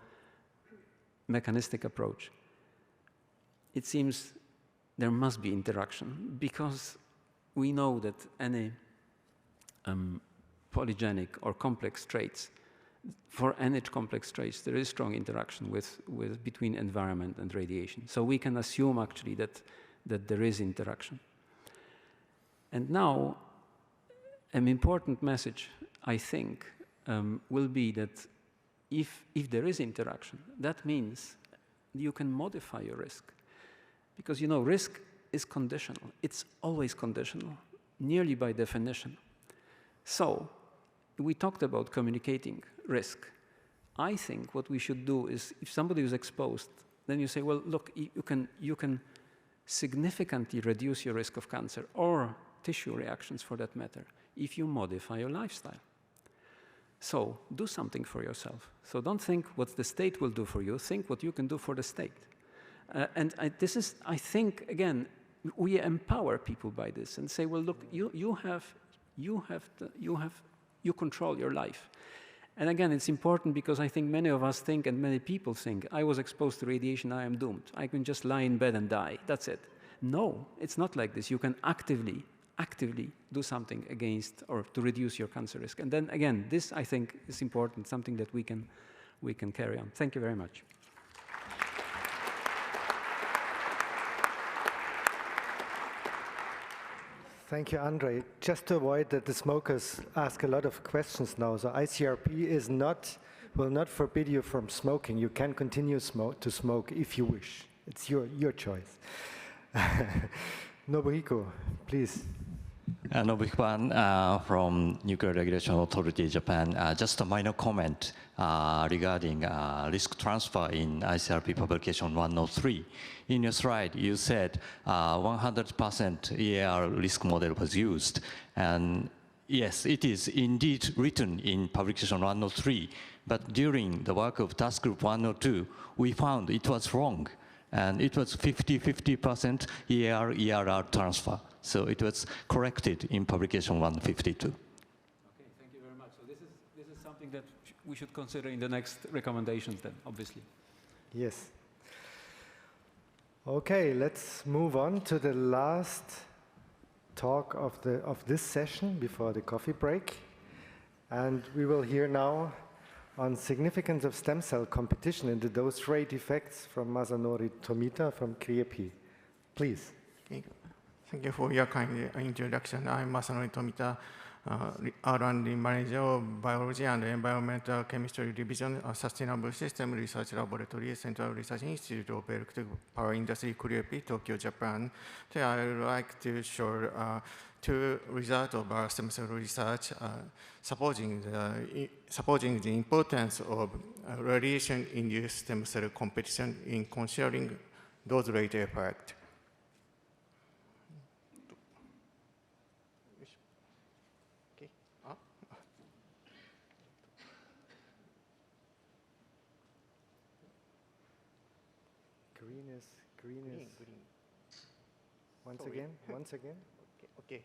mechanistic approach, it seems there must be interaction, because we know that any polygenic or complex traits, for any complex traits, there is strong interaction between environment and radiation. So we can assume actually that there is interaction. And now, an important message, I think, will be that if there is interaction, that means you can modify your risk. Because, you know, risk is conditional. It's always conditional, nearly by definition. So, we talked about communicating risk. I think what we should do is, if somebody is exposed, then you say, well, look, you can significantly reduce your risk of cancer, or tissue reactions for that matter, if you modify your lifestyle. So do something for yourself. So don't think what the state will do for you, think what you can do for the state. I think, again, we empower people by this and say, well, look, you control your life. And again, it's important because I think many of us think, and many people think, I was exposed to radiation, I am doomed. I can just lie in bed and die, that's it. No, it's not like this. You can actively do something against or to reduce your cancer risk. And then again, this I think is important, something that we can carry on. Thank you very much. Thank you, Andre. Just to avoid that the smokers ask a lot of questions now, so ICRP will not forbid you from smoking. You can continue to smoke if you wish. It's your choice. Nobuhiko, please. Nobuhiko from Nuclear Regulation Authority, Japan. Just a minor comment regarding risk transfer in ICRP publication 103. In your slide, you said 100% EAR risk model was used. And yes, it is indeed written in publication 103. But during the work of task group 102, we found it was wrong. And it was 50% EAR, ERR transfer. So it was corrected in publication 152. Okay, thank you very much. So this is something that we should consider in the next recommendations then, obviously. Yes. Okay, let's move on to the last talk of this session before the coffee break. And we will hear now on significance of stem cell competition in the dose rate effects from Masanori Tomita from ICRP. Please. Thank you for your kind introduction. I'm Masanori Tomita, R&D Manager of Biology and Environmental Chemistry Division, Sustainable System Research Laboratory, Central Research Institute of Electric Power Industry, ICRP, Tokyo, Japan. Today I would like to show two results of our stem cell research supporting the importance of radiation-induced stem cell competition in considering dose rate effect. Green. Once again. Okay.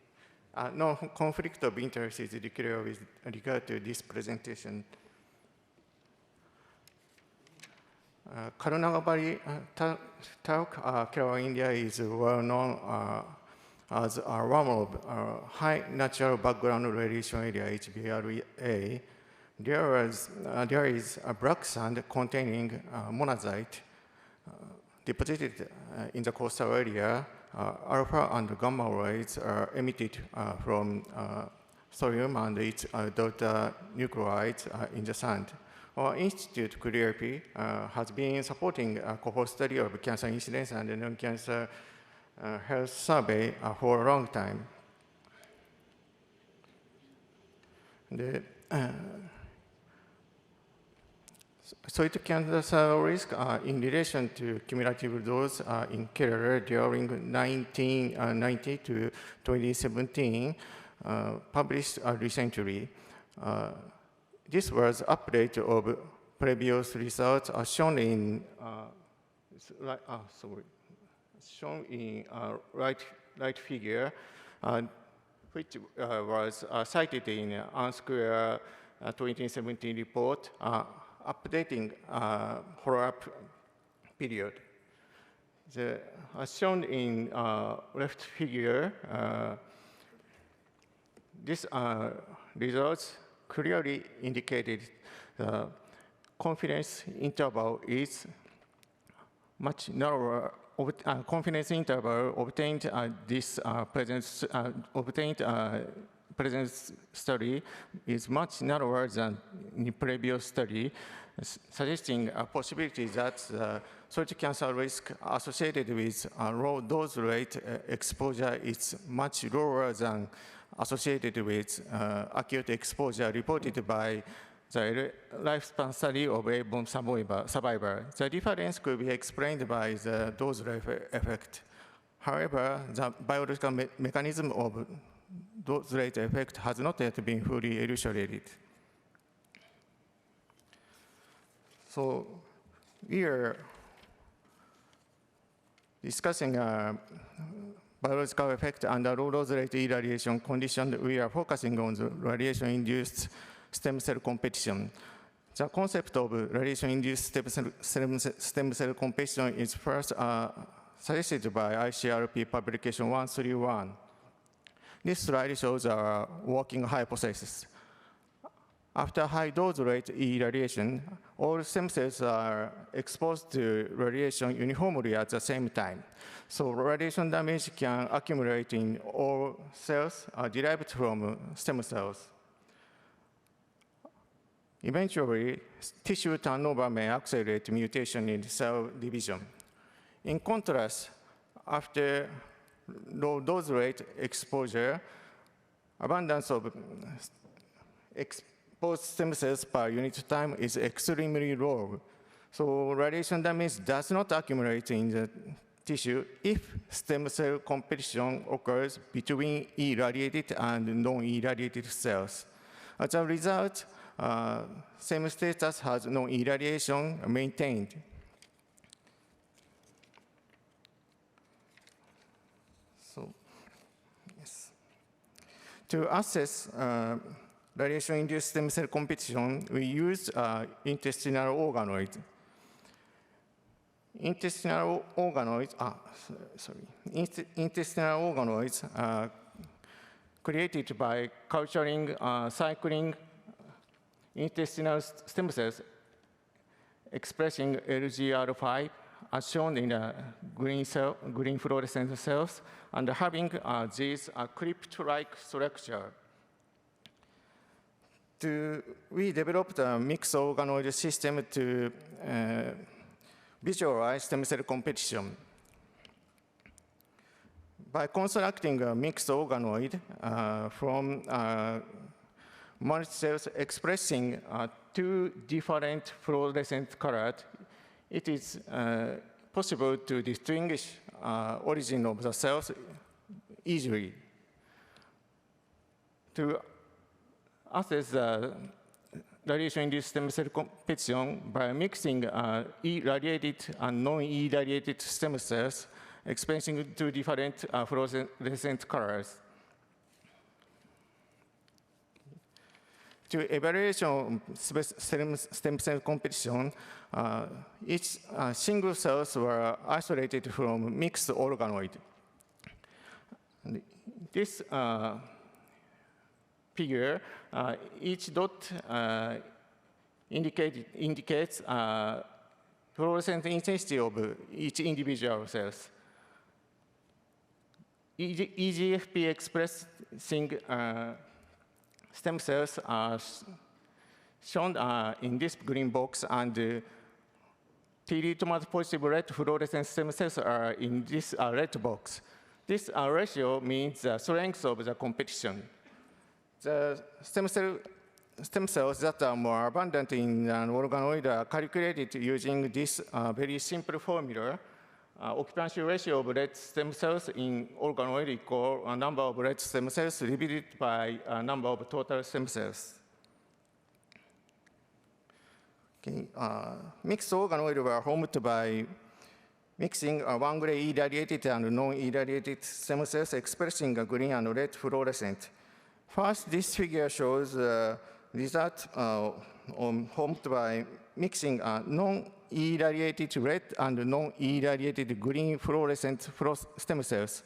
No conflict of interest is declared with regard to this presentation. Karunaga Valley talc, Kerala, India is well known as one of high natural background radiation area, HBRA. There is a black sand containing monazite deposited in the coastal area. Alpha and gamma rays are emitted from thorium and its daughter nuclides in the sand. Our institute, ICRP, has been supporting a cohort study of cancer incidence and non-cancer health survey for a long time. Solid cancer risk in relation to cumulative dose in Kerala during 1990 to 2017 published recently. This was update of previous results shown in right figure, which was cited in Unsquare 2017 report. Updating follow-up period. As shown in left figure, these results clearly indicated the confidence interval is much narrower. Confidence interval obtained present study is much narrower than in the previous study, suggesting a possibility that solid cancer risk associated with low dose rate exposure is much lower than associated with acute exposure reported by the lifespan study of airborne survivor. The difference could be explained by the dose rate effect. However, the biological mechanism of dose rate effect has not yet been fully elucidated. So we are discussing biological effect under low dose rate irradiation condition. We are focusing on the radiation-induced stem cell competition. The concept of radiation-induced stem cell competition is first suggested by ICRP publication 131. This slide shows our working hypothesis. After high dose rate irradiation, all stem cells are exposed to radiation uniformly at the same time. So radiation damage can accumulate in all cells derived from stem cells. Eventually, tissue turnover may accelerate mutation in cell division. In contrast, after low dose rate exposure, abundance of exposed stem cells per unit time is extremely low. So radiation damage does not accumulate in the tissue if stem cell competition occurs between irradiated and non-irradiated cells. As a result, same status has no irradiation maintained. So, yes. To assess radiation-induced stem cell competition, we use intestinal organoids. Intestinal organoids are created by culturing cycling intestinal stem cells expressing LGR5, as shown in the green fluorescent cells, and having these crypt-like structure. We developed a mixed organoid system to visualize stem cell competition. By constructing a mixed organoid from multi-cells expressing two different fluorescent colors, it is possible to distinguish origin of the cells easily. To assess the radiation-induced stem cell competition by mixing irradiated and non-irradiated stem cells expressing two different fluorescent colors. To evaluation stem cell competition, each single cells were isolated from mixed organoid. This figure, each dot indicates fluorescent intensity of each individual cells. EGFP expressing stem cells are shown in this green box, and TD positive red fluorescent stem cells are in this red box. This ratio means the strength of the competition. The stem cells that are more abundant in an organoid are calculated using this very simple formula. Occupancy ratio of red stem cells in organoid equal a number of red stem cells divided by a number of total stem cells. Okay, mixed organoid were formed by mixing one gray irradiated and non-irradiated stem cells expressing a green and red fluorescent. First, this figure shows the result formed by mixing non-irradiated red and non-irradiated green fluorescent stem cells.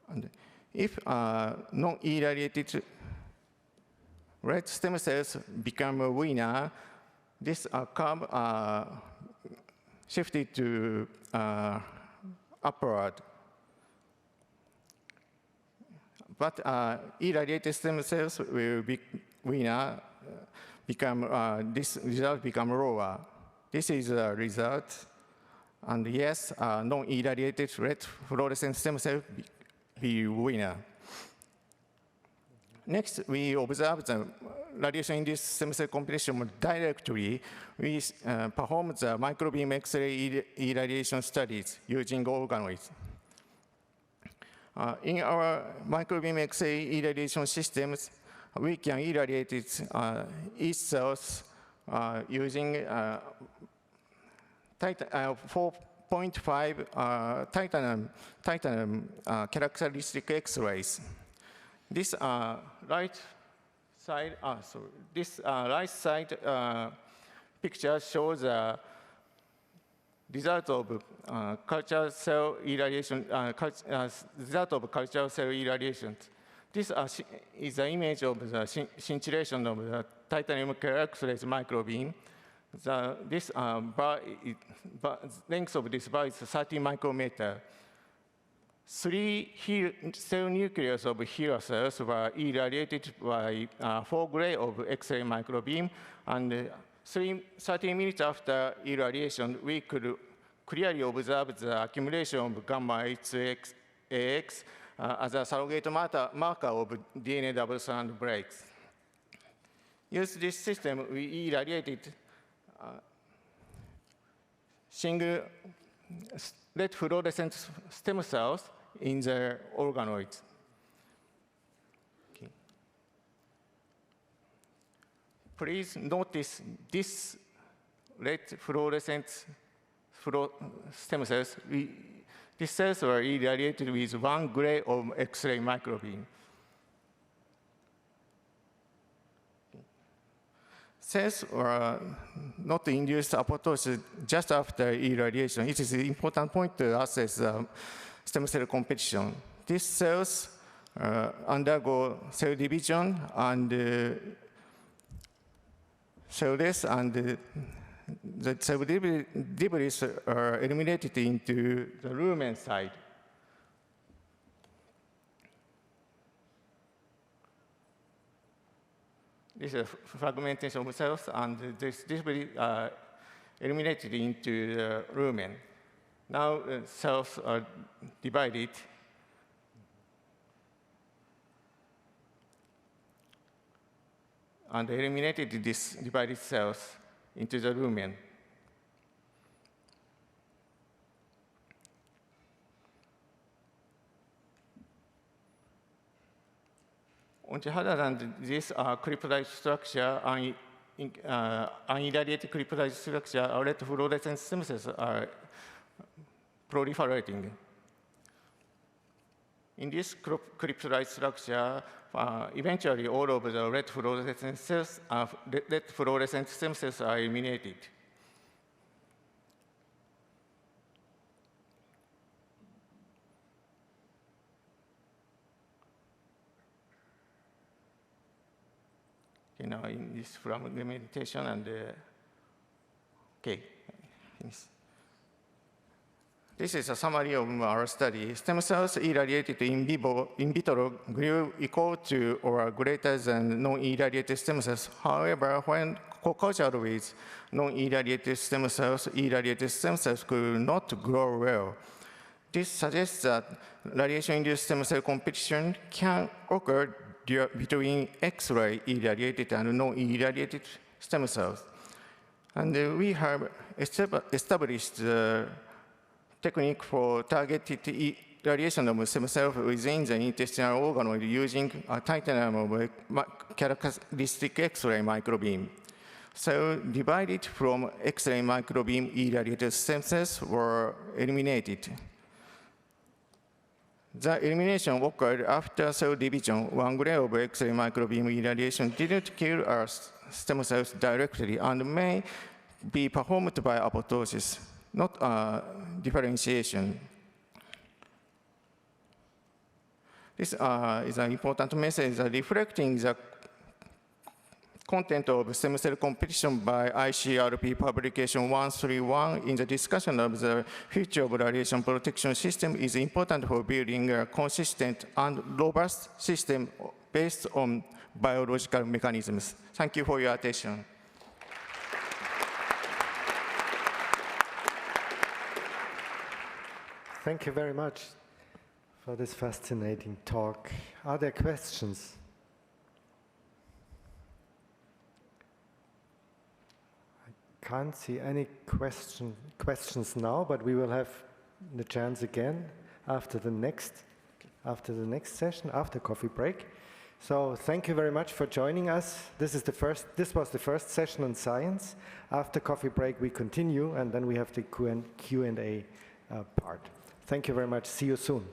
And if non-irradiated red stem cells become a winner, this curve shifted to upward. but irradiated stem cells will be weaner, this result become lower. This is a result. And yes, non-irradiated red fluorescent stem cells be weaner. Next, we observe the radiation-induced stem cell competition directly. We perform the microbeam X-ray irradiation studies using organoids. In our microbeam X-ray irradiation systems, we can irradiate each cells using 4.5 titanium characteristic X-rays. This right side picture shows the result of culture cell irradiation. Result of culture cell irradiation. This is an image of the scintillation of the titanium X-rays microbeam. This length of this bar is 30 micrometer. 3 cell nucleus of HeLa cells were irradiated by 4 gray of X-ray microbeam, and 30 minutes after irradiation, we could clearly observe the accumulation of gamma H2AX as a surrogate marker of DNA double-strand breaks. Use this system, we irradiated single red fluorescent stem cells in the organoids. Okay. Please notice this red fluorescent stem cells. These cells were irradiated with 1 gray of X-ray microbeam. Cells were not induced apoptosis just after irradiation. It is an important point to assess stem cell competition. These cells undergo cell division and cell death, and the cell debris are eliminated into the lumen side. This is fragmentation of cells, and this debris are eliminated into the lumen. Now cells are divided. And eliminated these divided cells into the lumen. On the other hand, this cryptide structure, unirradiated cryptide structure, red fluorescent stem cells are proliferating. In this cryptide structure, eventually all of the red fluorescent stem cells are eliminated. Okay, now in this fragmentation and okay. This is a summary of our study. Stem cells irradiated in vitro grew equal to or greater than non-irradiated stem cells. However, when co-cultured with non-irradiated stem cells could not grow well. This suggests that radiation-induced stem cell competition can occur between X-ray irradiated and non-irradiated stem cells. And we have established the technique for targeted radiation of stem cells within the intestinal organoid using a titanium characteristic X-ray microbeam. So divided from X-ray microbeam irradiated stem cells were eliminated. The elimination occurred after cell division. 1 gray of X-ray microbeam irradiation didn't kill our stem cells directly and may be performed by apoptosis, not differentiation. This is an important message reflecting the content of stem cell competition by ICRP publication 131 in the discussion of the future of radiation protection system is important for building a consistent and robust system based on biological mechanisms. Thank you for your attention. Thank you very much for this fascinating talk. Are there questions? I can't see any questions now, but we will have the chance again after the next session, after coffee break. So thank you very much for joining us. This was the first session on science. After coffee break, we continue, and then we have the Q&A part. Thank you very much. See you soon.